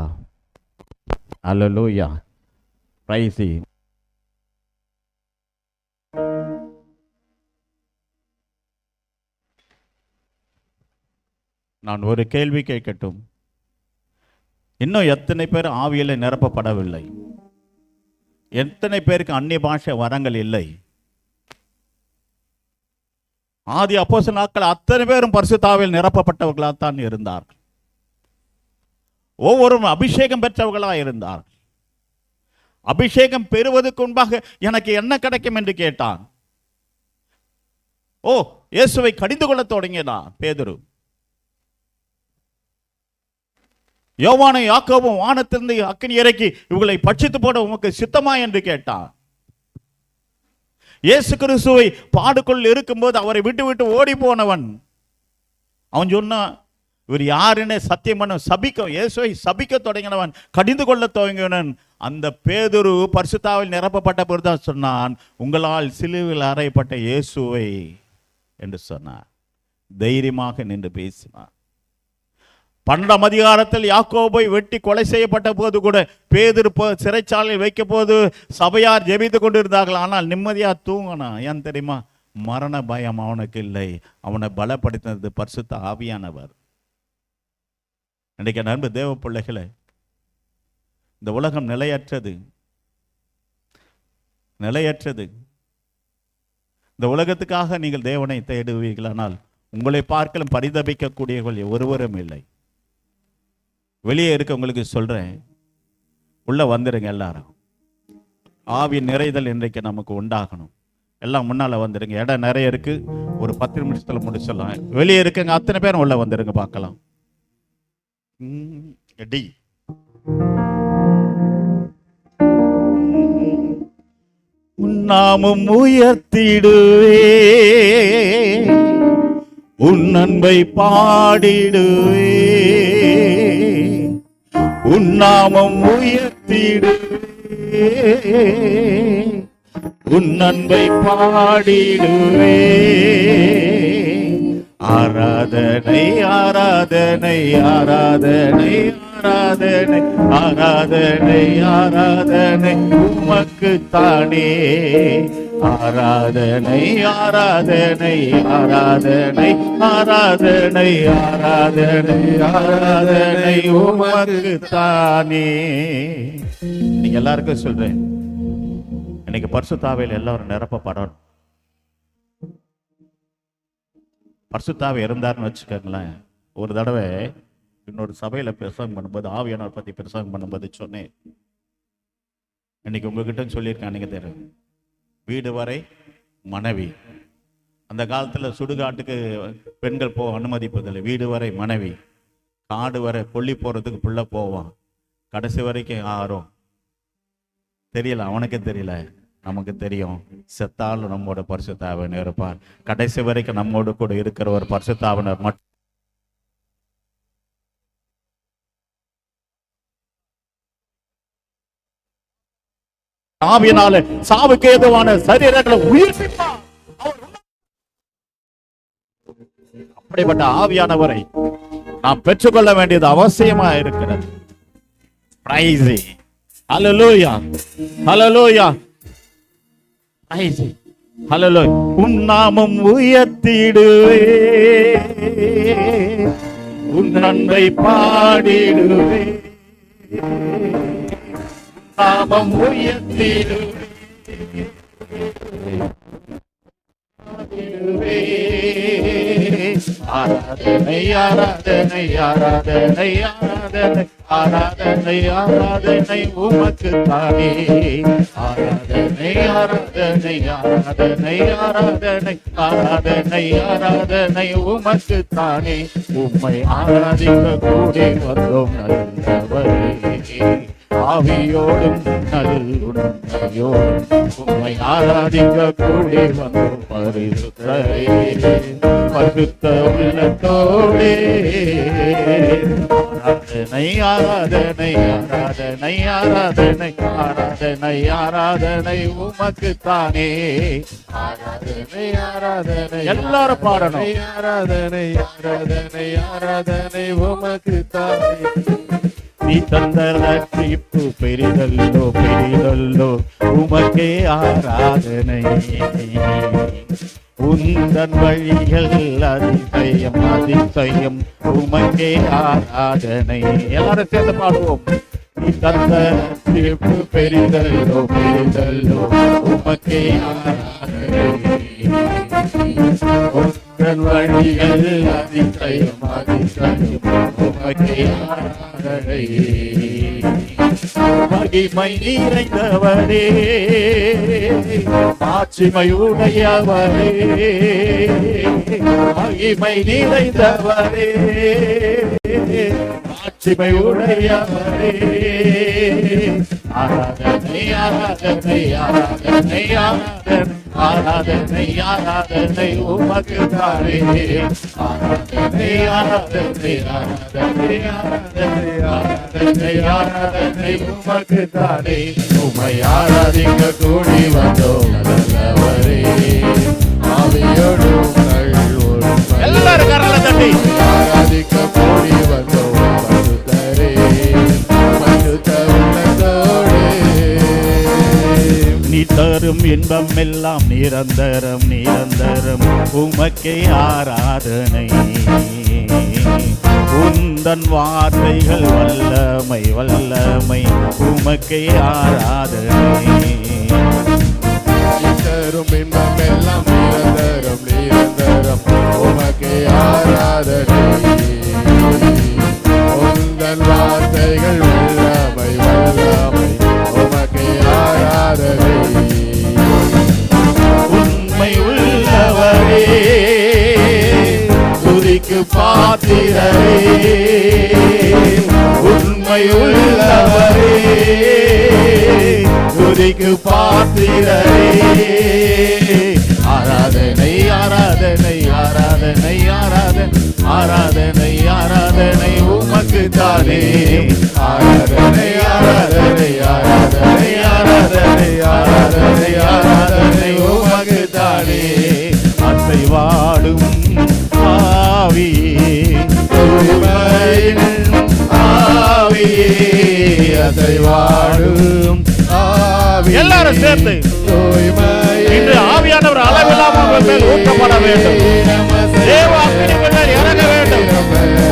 ஹல்லேலூயா. பிரைசி. நான் ஒரு கேள்வி கேட்கட்டும். இன்னும் எத்தனை பேர் ஆவியில நிரப்பப்படவில்லை? எத்தனை பேருக்கு அந்நிய பாஷை வரங்கள் இல்லை? ஆதி அப்போஸ்தலர் நாட்கள் அத்தனை பேரும் பரிசுத்த ஆவியில் நிரப்பப்பட்டவர்களாகத்தான் இருந்தார்கள். ஒவ்வொருவரும் அபிஷேகம் பெற்றவர்களாக இருந்தார்கள். அபிஷேகம் பெறுவதற்கு முன்பாக எனக்கு என்ன கிடைக்கும் என்று கேட்டான். இயேசுவை கடிந்து கொள்ள தொடங்கினான் பேதுரு. யோவானும் யாக்கோபும் வானத்திலிருந்து அக்கினி இறக்கி இவங்களை பட்சித்து போட உமக்கு சித்தமா என்று கேட்டான். இயேசு கிறிஸ்துவை பாடுக்குள் இருக்கும்போது அவரை விட்டு விட்டு ஓடி போனவன் அவன் சொன்னான், இவர் யாருன்னு சத்தியம் பண்ண சபிக்க, இயேசுவை சபிக்க தொடங்கினவன், கடிந்து கொள்ள துவங்கினவன். அந்த பேதுரு பரிசுத்தாவில் நிரப்பப்பட்ட பொழுதுதான் சொன்னான், உங்களால் சிலுவையில் அறையப்பட்ட இயேசுவை என்று சொன்னார். தைரியமாக நின்று பேசினார். 12ஆம் அதிகாரத்தில் யாக்கோபை வெட்டி கொலை செய்யப்பட்ட போது கூட பேதுரு சிறைச்சாலையில் வைக்க போது சபையார் ஜெபித்து கொண்டிருந்தார்கள். ஆனால் நிம்மதியா தூங்கினான். ஏன் தெரியுமா? மரண பயம் அவனுக்கு இல்லை. அவனை பலப்படுத்தினது பரிசுத்த ஆவியானவர். இன்றைக்கு நண்பு தேவ பிள்ளைகளே, இந்த உலகம் நிலையற்றது, நிலையற்றது. இந்த உலகத்துக்காக நீங்கள் தேவனை தேடுவீர்களானால் உங்களை பார்க்கலும் பரிதபிக்கக்கூடியவர்கள் ஒருவரும் இல்லை. வெளியே இருக்க உங்களுக்கு சொல்றேன், உள்ள வந்துருங்க. எல்லாரும் ஆவி நிறைதல் இன்றைக்கு நமக்கு உண்டாகணும். எல்லாம் முன்னால வந்துருங்க. இடம் நிறைய இருக்கு. ஒரு 10 நிமிஷத்துல முடிச்சிடலாம். வெளியே இருக்குங்க, அத்தனை பேரும் உள்ள வந்துருங்க. பார்க்கலாம். நாமும் உயர்த்திடுவே, உன் அன்பை பாடிடுவே, உன் நாமம் உயர்த்திடுவே, உன் அன்பை பாடிடுவே. ஆராதனை ஆராதனை ஆராதனை ஆராதனை ஆராதனை ஆராதனை உமக்கு தானே. ஆராதனை ஆராதனை ஆராதனை ஆராதனை ஆராதனை ஆராதனை உமக்கு தானே. நீங்க எல்லாருக்கும் சொல்றேன், இன்னைக்கு பரிசுத்த ஆவியில் எல்லாரும் நிரப்பப்படணும். பரிசுத்த ஆவி இருந்தாருன்னு வச்சுக்கோங்களேன். ஒரு தடவை இன்னொரு சபையில பிரசங்கம் பண்ணும்போது ஆவியானவர் பத்தி பிரசங்கம் பண்ணும்போது சொன்னேன், இன்னைக்கு உங்ககிட்ட சொல்லியிருக்கேன். நீங்க தெரியும், வீடு வரை மனைவி. அந்த காலத்துல சுடுகாட்டுக்கு பெண்கள் அனுமதிப்பதில்லை. வீடு வரை மனைவி, காடு வரை கொல்லி போறதுக்கு புள்ள போவான். கடைசி வரைக்கும் யாரும் தெரியல, அவனுக்கு தெரியல, நமக்கு தெரியும். செத்தாலும் நம்மோட பரிசுத்த ஆவியானவர் இருப்பார். கடைசி வரைக்கும் நம்மோடு கூட இருக்கிற ஒரு பரிசுத்த ஆவியானவர் மட்டும். ஆவியினால சாவுக்கு ஏதுவான சரீரங்களை உயிர்ப்பிப்பார். அப்படிப்பட்ட ஆவியானவரை நாம் பெற்றுக்கொள்ள வேண்டியது அவசியமா இருக்கிறது. ஹல்லேலூயா, ஹல்லேலூயா. ஹல்லேலூயா. உன் நாமம் உயர்த்திடுவே, உன் அன்பை பாடிடுவே, நாமம் உயர்த்திடுவே, ஆராதனை ஆராதனை ஆராதனை ஆராதனை ஆராதனை ஆராதனை உமக்கு தானே, ஆராதனை ஆராதனை ஆராதனை ஆராதனை ஆராதனை ஆராதனை உமக்கு தானே, உம்மை ஆராதிக்க கூடி வந்தோம் நல்லவரே, ஆவியோடும் நல்லுண்மையோடும் உம்மை ஆராதிக்க கூடி வந்தோம் பரிசுத்தரே, பரிசுத்த உள்ளத்தோடே, ஆராதனை ஆராதனை ஆராதனை ஆராதனை ஆராதனை ஆராதனை உமக்கு தானே, ஆராதனை ஆராதனை எல்லாரும் பாடணும், ஆராதனை ஆராதனை ஆராதனை உமக்கு தானே, நீ தந்த ரட்சிப்பு பெரிதல்லோ பெரிதல்லோ உமக்கே ஆராதனை, உந்தன் வழிகள் அதிசயம் அதிசயம் உமக்கே ஆராதனை. எல்லாரும் சேர்ந்து பாடுவோம். நீ தந்த ரட்சிப்பு பெரிதல்லோ பெரிதல்லோ உமக்கே ஆராதனை, உந்தன் வழிகள் அதிசயம் அதிசயம் உமக்கே ஆராதனை, மகிமை நிறைந்தவரே மாட்சிமையுடையவரே, மகிமை நிறைந்தவரே மாட்சிமையுடையவரே, ஆராதனை ஆராதனை ஆராதனை ஆராதனை ஆராதனை ஆராதனை உமக்கு தானே, ஆராதனை ஆராதனை ஆராதனை ஆராதனை ஆராதனை ஆராதனை உமக்கு தானே, உம்மை ஆராதிக்க கூடி வந்தோம் நல்லவரே, ஆவியோடும் நல்லோடும் எல்லாரும் கரங்களை தட்டி ஆராதிக்க கூடி வந்தோம் பரிசுத்தரே, பரிசுத்த உள்ளத்தோடே, நீ தரும் இன்பம் எல்லாம் நிரந்தரம் நிரந்தரம் உமக்கே ஆராதனை, உந்தன் வார்த்தைகள் வல்லமை வல்லமை உமக்கே ஆராதனை, தரும் இன்பம் எல்லாம் நிரந்தரம் நிரந்தரம் உமக்கே ஆராதனை, உந்தன் வார்த்தைகள் வல்லமை வல்லமை உமக்கே ஆராதனை, உண்மை உள்ளவரே துதிக்கு பாத்திரரே, உண்மை உள்ளவரே துதிக்கு பாத்திரரே, ஆராதனை ஆராதனை ஆராதனை ஆராதனை ஆராதனை ஆராதனை உமக்கு தானே, ஆராதனை ஆராதனை ஆராதனை ஆராதனை ஆராதனை ஆராதனை உமக்கு தானே, அசைவாடும் ஆவியே தூய்மையின் ஆவியே, அசைவாடும் ஆவியே, எல்லாரும் சேர்ந்து இன்று ஆவியானவர் அளவில்லாமல் உங்கள் மேல் ஊற்றப்பட வேண்டும், தேவ அக்கினி உங்கள் மேல் இறங்க வேண்டும்,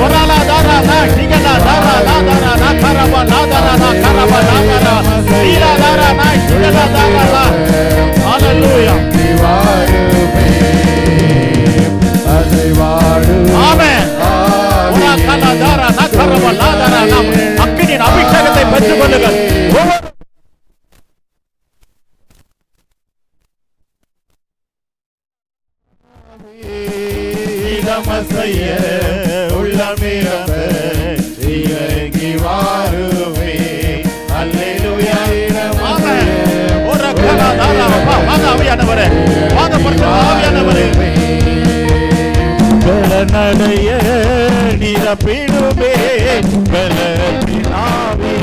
ஒராலா தாரா நா டிகலா தாரா நா தாரா நா கரபா நா தாரா நா கரபா நா தாரா நீலா தாரா நா டிகலா தாரா நா, ஹalleluya, ஆமென், ஒராலா தாரா நா கரபா நா தாரா நா, அக்கினியின் அபிஷேகத்தை பெற்றுக் கொள்ளுங்கள். இடமசைய உள்ளமிரம்ப இறங்கி வாருவே, அல்லேலூயா, இடமசைய ஒரக்கலா தாரா வாங்க ஆவியானவரே, வாங்க பரிசுத்த ஆவியானவரே, பலனடைய நிரப்பிடுமே பலத்தின் ஆவி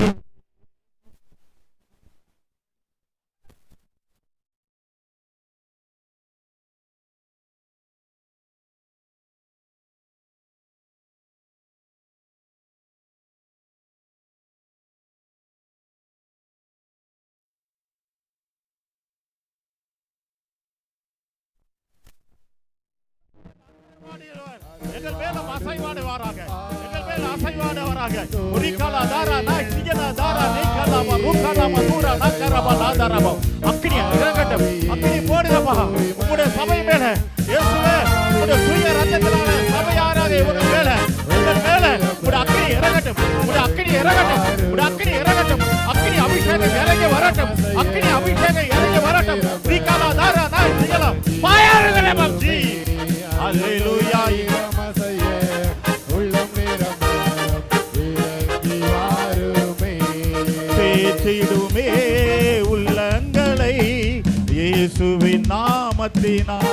எங்கள் மேலும் அசைவாடுவாராக, எங்கள் மேல அசைவாடுவாராக. உரிகலா தாரா நா சிகலா தாரா நீகலா ரூகலா மதுரா நகரபா லாதரபா. அக்கினி இறங்கட்டும், அக்கினி போடுங்கப்பா உம்முடைய சபை மேல. இயேசுவே, உம்முடைய தூய ரத்தத்தினால சபையாராக இவர்கள் மேல, எங்கள் மேல உம்முடைய அக்கினி இறங்கட்டும், உம்முடைய அக்கினி இறங்கட்டும், உம்முடைய அக்கினி இறங்கட்டும். அக்கினி அபிஷேகம் இறங்கி வரட்டும், அக்கினி அபிஷேகம் இறங்கி வரட்டும். உரிகலா தாரா நா சிகலா fire in the name of Jesus. Hallelujah. பேச்சிடுமே உள்ளங்களை இயேசுவின் நாமத்தினால்,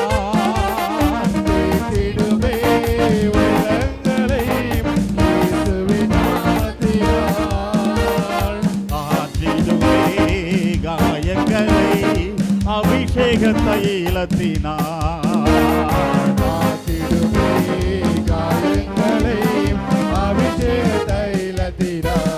பேச்சிடுமே உள்ளங்களை இயேசுவின் நாமத்தினால், ஆற்றிடுமே காயங்களை அபிஷேக தைலத்தினால், ஆற்றிடுமே காயங்களை அபிஷேக தைலத்தினால்.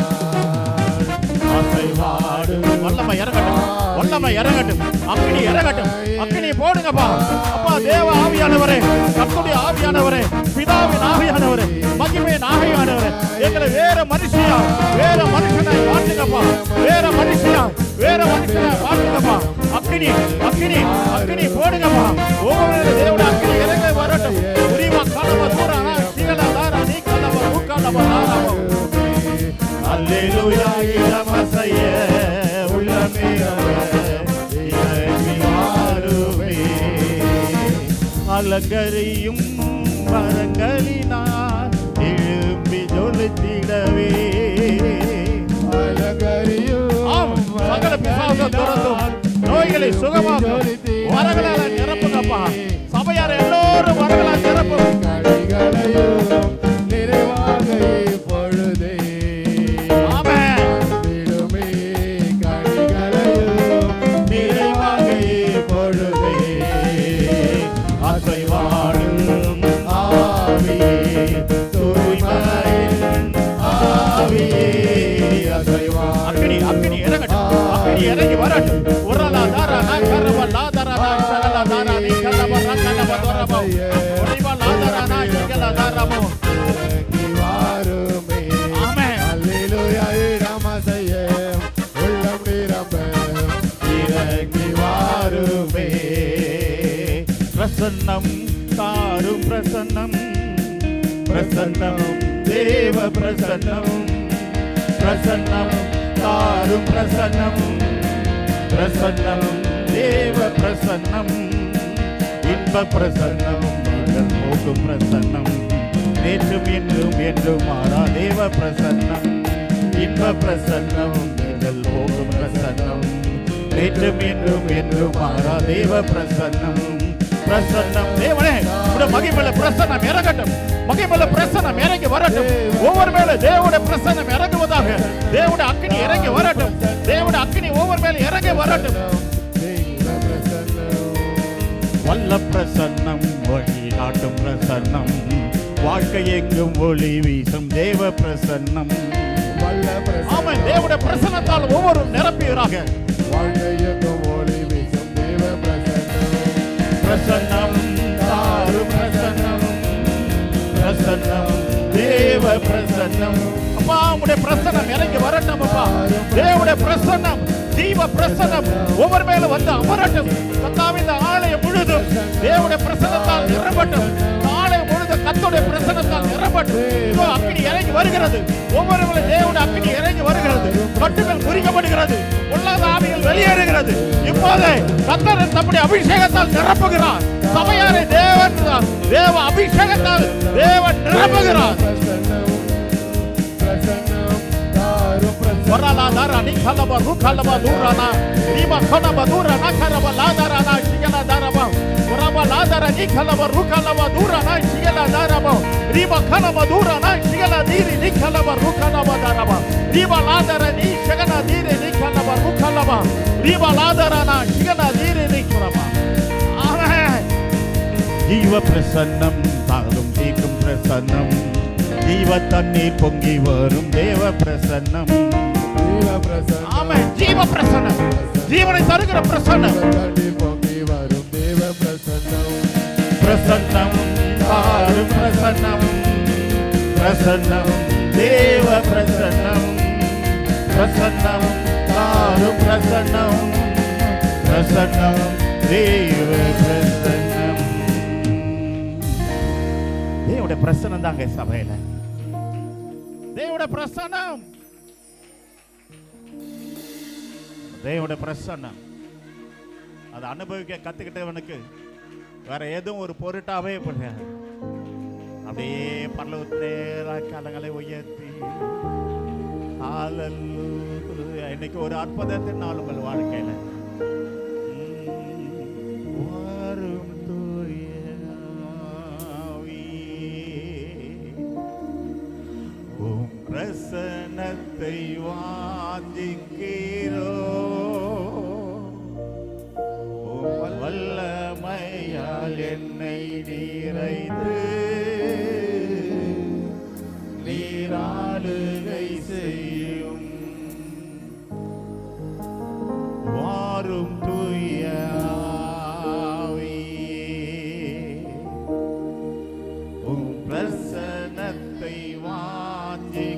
அசைவாடு வல்லமை இறங்கட்டும், வல்லமை இறங்கட்டும், அக்கினி இறங்கட்டும், அக்கினி போடுங்கப்பா. அப்பா தேவ ஆவியானவரே, கர்த்தருடைய ஆவியானவரே, பிதாவின் ஆவியானவரே, மகிமையின் ஆவியானவரே, எங்களை வேற மனுஷனா வேற மனுஷனாய் மாற்றுங்கப்பா, வேற மனுஷனா வேற மனுஷனாய் மாற்றுங்கப்பா. அக்கினி அக்கினி அக்கினி போடுங்கப்பா. ஒவ்வொரு தேவட அக்கினி இறங்கி வரட்டும். உரிமா கலவ தூரானா சிகலா தாரா நீ கலவ ரூகலவ தாரா. அல்லேலூயா. இளமசைய உள்ளமே அலங்கரியும் மரங்களினால் எழும்பி ஜொலித்திடவே, அலங்கரியும் சகல பிசாசை துரத்தும், நோய்களை சுகமாக்கும், வரங்களால நிரப்புங்கப்பா. சபையார் எல்லோரும் வரங்களால் நிரப்பும். நிறைவாக பொழுதே அசைவாடும் ஆவியே, தூய்மையின் ஆவியே, அக்கினி அக்கினி இறங்கட்டும், அக்கினி இறங்கி வரட்டும். உரலா தாரா நா கரவ லாதரா நா சகலா தாரா நீ கலவ ரகலவ தரபோ. உரிவா லாதரா நா சிகலா தாரபோ. வாருமே. ஆமென். அல்லேலூயா. இடமசையே உள்ளம் நிரம்ப இறங்கி வாருமே. பிரசன்னம் தாரும் பிரசன்னம், பிரசன்னம் தேவ பிரசன்னம், பிரசன்னம் தாரும் பிரசன்னம், பிரசன்னம் தேவ பிரசன்னம், இன்ப பிரசன்னம் நீங்கள் போகும் பிரசன்னம், நேற்றும் என்றும் என்றும் மாறா தேவ பிரசன்னம், இன்ப பிரசன்னம் நீங்கள் போகும் பிரசன்னம், நேற்றும் என்றும் என்றும் மாறா தேவ பிரசன்னம். பிரசன்னம் தேவனே, உடைய மகிமையில பிரசன்னம் இறங்கட்டும், மகிமையில பிரசன்னம் இறங்கி வரட்டும். ஒவ்வொரு மேல தேவனுடைய பிரசன்னம் இறங்குவதாக. தேவனுடைய அக்கினி இறங்கி வரட்டும், தேவனுடைய அக்கினி ஒவ்வொரு மேல இறங்கி வரட்டும். வல்ல பிரசன்னம் வழி நாட்டும் பிரசன்னம், வாழ்க்கை எங்கும் ஒளி வீசும் தேவ பிரசன்னம். ஆமென். தேவனுடைய பிரசன்னத்தால் ஒவ்வொரு நிரப்புகிறாக. வாழ்க்கை எங்கும் ஒளி வீசும் தேவ பிரசன்னம், பிரசன்னம் தாரும் பிரசன்னம், பிரசன்னம் தேவ பிரசன்னம். அப்பா உம்முடைய பிரசன்னம் இறங்கி வரட்டும். அப்பா தேவனுடைய பிரசன்னம், ஜீவ பிரசன்னம் ஒவ்வொரு மேல வந்து அமரட்டும். கர்த்தாவே, இந்த ஆலயம் முழுதும் தேவனுடைய பிரசன்னத்தால் நிரம்பட்டும். ஆலயம் முழுதும் கர்த்தருடைய பிரசன்னத்தால் நிரம்பட்டும். இதோ அக்கினி இறங்கி வருகிறது, ஒவ்வொரு மேல தேவனுடைய அக்கினி இறங்கி வருகிறது. கட்டுகள் முறிக்கப்படுகிறது, பொல்லாத ஆவிகள் வெளியேறுகிறது. இப்போதே கர்த்தர் தம்முடைய அபிஷேகத்தால் நிரப்புகிறார். சபையாரை தேவன் தேவ அபிஷேகத்தால் தேவன் நிரப்புகிறார். வரலா தாரா நீ கலவ ரூகலவ தூரானா நீமா கலவ தூரானா கரவ லாதாரானா சிகலா தாரபா. வரவ லாதாரா நீ கலவ ரூகலவ தூரானா சிகலா தாரபா. நீமா கலவ தூரானா சிகலா தீரி நீ கலவ ரூகலவ தாரபா. நீமா லாதாரா நீ சிகலா தீரி நீ கலவ ரூகலவ. நீமா லாதாரானா சிகலா தீரி நீ கலவ. ஆமென். ஜீவ பிரசன்னம் தாரும் தீக்கும் பிரசன்னம், ஜீவ தண்ணீர் பொங்கி வரும் தேவ பிரசன்னம். ஆமென். ஜீவ பிரசன்னம், ஜீவனை தருகிற பிரசன்னம், பொங்கி வரும் தேவ பிரசன்னம். பிரசன்னம் தாரும் பிரசன்னம், பிரசன்னம் தேவ பிரசன்னம், பிரசன்னம் தாரும் பிரசன்னம், பிரசன்னம் தேவ பிரசன்னம். தேவனுடைய பிரசன்னம் தாங்க சபையில, தேவனுடைய பிரசன்னம், தேவனுடைய பிரசன்னம். அதை அனுபவிக்க கத்துக்கிட்டவனுக்கு வேற எதுவும் ஒரு பொருட்டாவே கிடையாது. அப்படியே பரலோகத்திலே கரங்களை உயர்த்தி ஹalleluya. இன்னைக்கு ஒரு அற்புதத்தின் நாள் உங்கள் வாழ்க்கையில வரும் தூய ஆவியே, உம் பிரசன்னத்தை வாஞ்சிக்கிறோம், உம் வல்லமையால் என்னை நிறைந்து நீராளுகை செய்யும். வாரும் தூய ஆவியே, உம் பிரசன்னத்தை வாஞ்சிக்கிறோம்,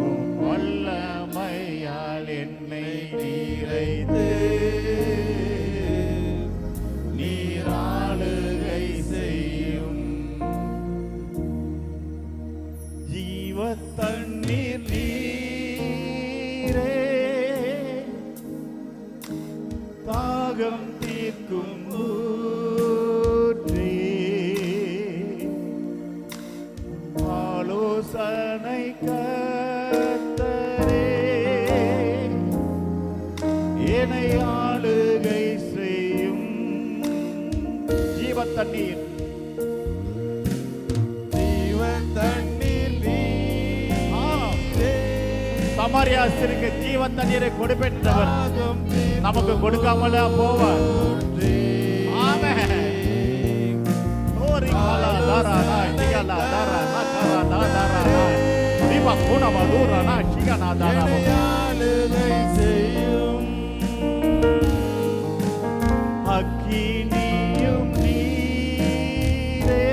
உம் வல்லமையால் என்னை நிறைந்து நீராளுகை செய்யும். ஜீவ தண்ணீர் நீரே, தாகம் தீர்க்கும் ஊற்றே, ஆலோசனை கர்த்தரே, என்னை ஆளுகை செய்யும். ஜீவ தண்ணீர், ஜீவ தண்ணீர் நீரே. சமாரியாஸ்திரிக்கு ஜீவ தண்ணீரை கொடுப்பேன்றவர் நமக்கு கொடுக்காமல போவார். ஆமென். ஓரி காலா தாரானா சிகனா தாரானா காரா தாரானா தீபா குண மதுரானா சிகனா தாரானா செய்யும். அக்கினியும் நீரே,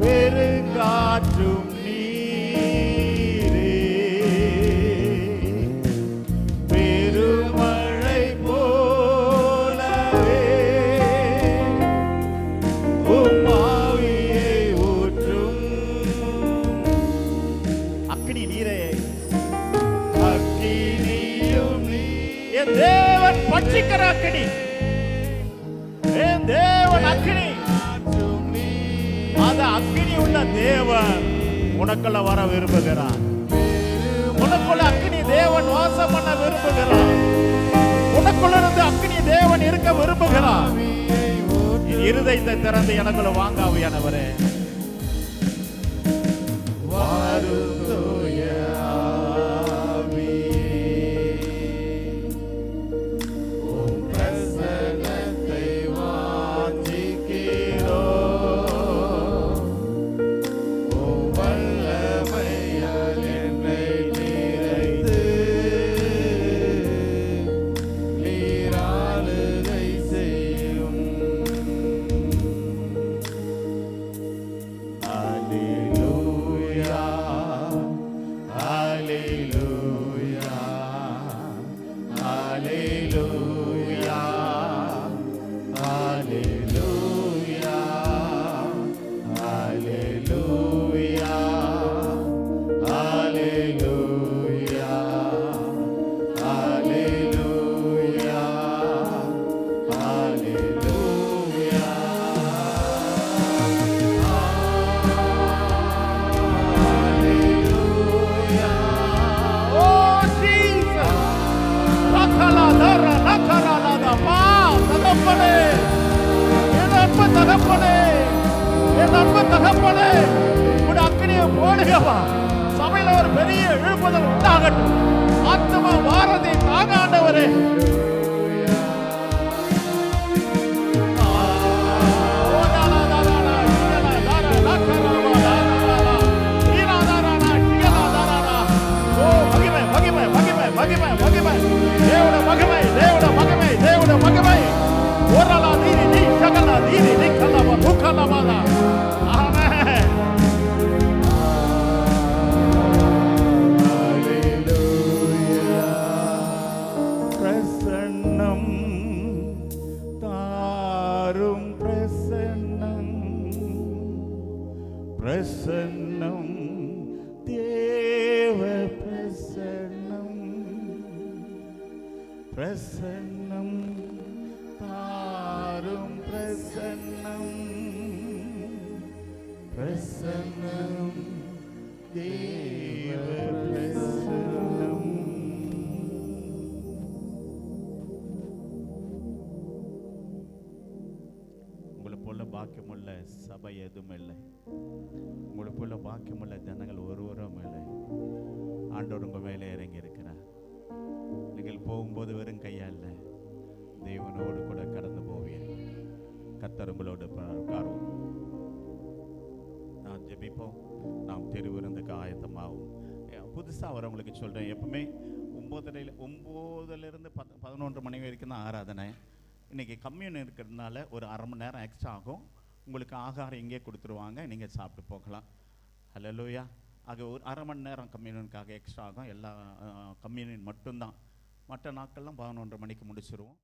பெருங்காற்றும் நீரே, பெருமழை போலவே உம் ஆவியை ஊற்றும். அக்கினி நீரே, அக்கினியும் நீர். என் தேவன் பட்சிக்கிற அக்கினி, என் தேவன் அக்கினி. அந்த அக்கினி உள்ள தேவன் உனக்குள்ள வர விரும்புகிறார். உனக்குள்ள அக்கினி தேவன் வாசம் பண்ண விரும்புகிறார். உனக்குள்ள இருந்து அக்கினி தேவன் இருக்க விரும்புகிறார். இருதயத்தை திறந்து எனக்குள்ள வாங்காவியானவரே, வாரும் தூய ஆவியே, உம் பிரசன்னத்தை வாஞ்சிக்கிறோம், உம் வல்லமையால் என்னை நிறைந்து நீராளுகை செய்யும். Hallelujah, hallelujah, hallelujah, hallelujah, hallelujah, hallelujah, hallelujah, hallelujah. Oh Jesus, rakala dara rakala da pa தகப்பனே, என் அன்பு தகப்பனே, என் அன்பு தகப்பனே, உன் அக்கினியை போடுகவா. சபையில ஒரு பெரிய எழுப்புதல் உண்டாகட்டும். ஆத்மா வாரதை தாங்க ஆண்டவரே. மகிமை மகிமை மகிமை மகிமை மகிமை தேவட மகிமை தேவட மகிமை தேவட மகிமை பிரசன்னம், தேவ பிரசன்னம், பிரசன்னம் தாரும் பிரசன்னம், பிரசன்னம் தேவ பிரசன்னம். உங்களை போல பாக்கியமுள்ள சபை எதுவும் இல்லை, உங்களை போல பாக்கியமுள்ள ஜனங்கள் ஒருவரும் இல்லை. ஆண்டவர் உங்க மேலே இறங்கி இருக்கிறார். நீங்கள் போகும்போது வெறும் கையா இல்லை, தேவனோடு கூட கடந்து போவீர்கள். கர்த்தர் உங்களோடு உட்காருவோம். நான் ஜெபிப்போம், நாம் திருவிருந்துக்கு ஆயத்தமாகும். புதுசாக வரவங்களுக்கு சொல்கிறேன், எப்பவுமே 9:30 11 மணி வரைக்கும் தான் ஆராதனை. இன்றைக்கி கம்யூன் இருக்கிறதுனால ஒரு அரை மணி நேரம் எக்ஸ்ட்ரா ஆகும். உங்களுக்கு ஆகாரம் இங்கே கொடுத்துருவாங்க, நீங்கள் சாப்பிட்டு போகலாம். ஹல்லேலூயா. ஆக ஒரு அரை மணி நேரம் கம்யூனியனுக்காக எக்ஸ்ட்ரா ஆகும். எல்லா கம்யூனியன் மட்டும்தான். மற்ற நாட்கள்லாம் 11 மணிக்கு முடிச்சிருவோம்.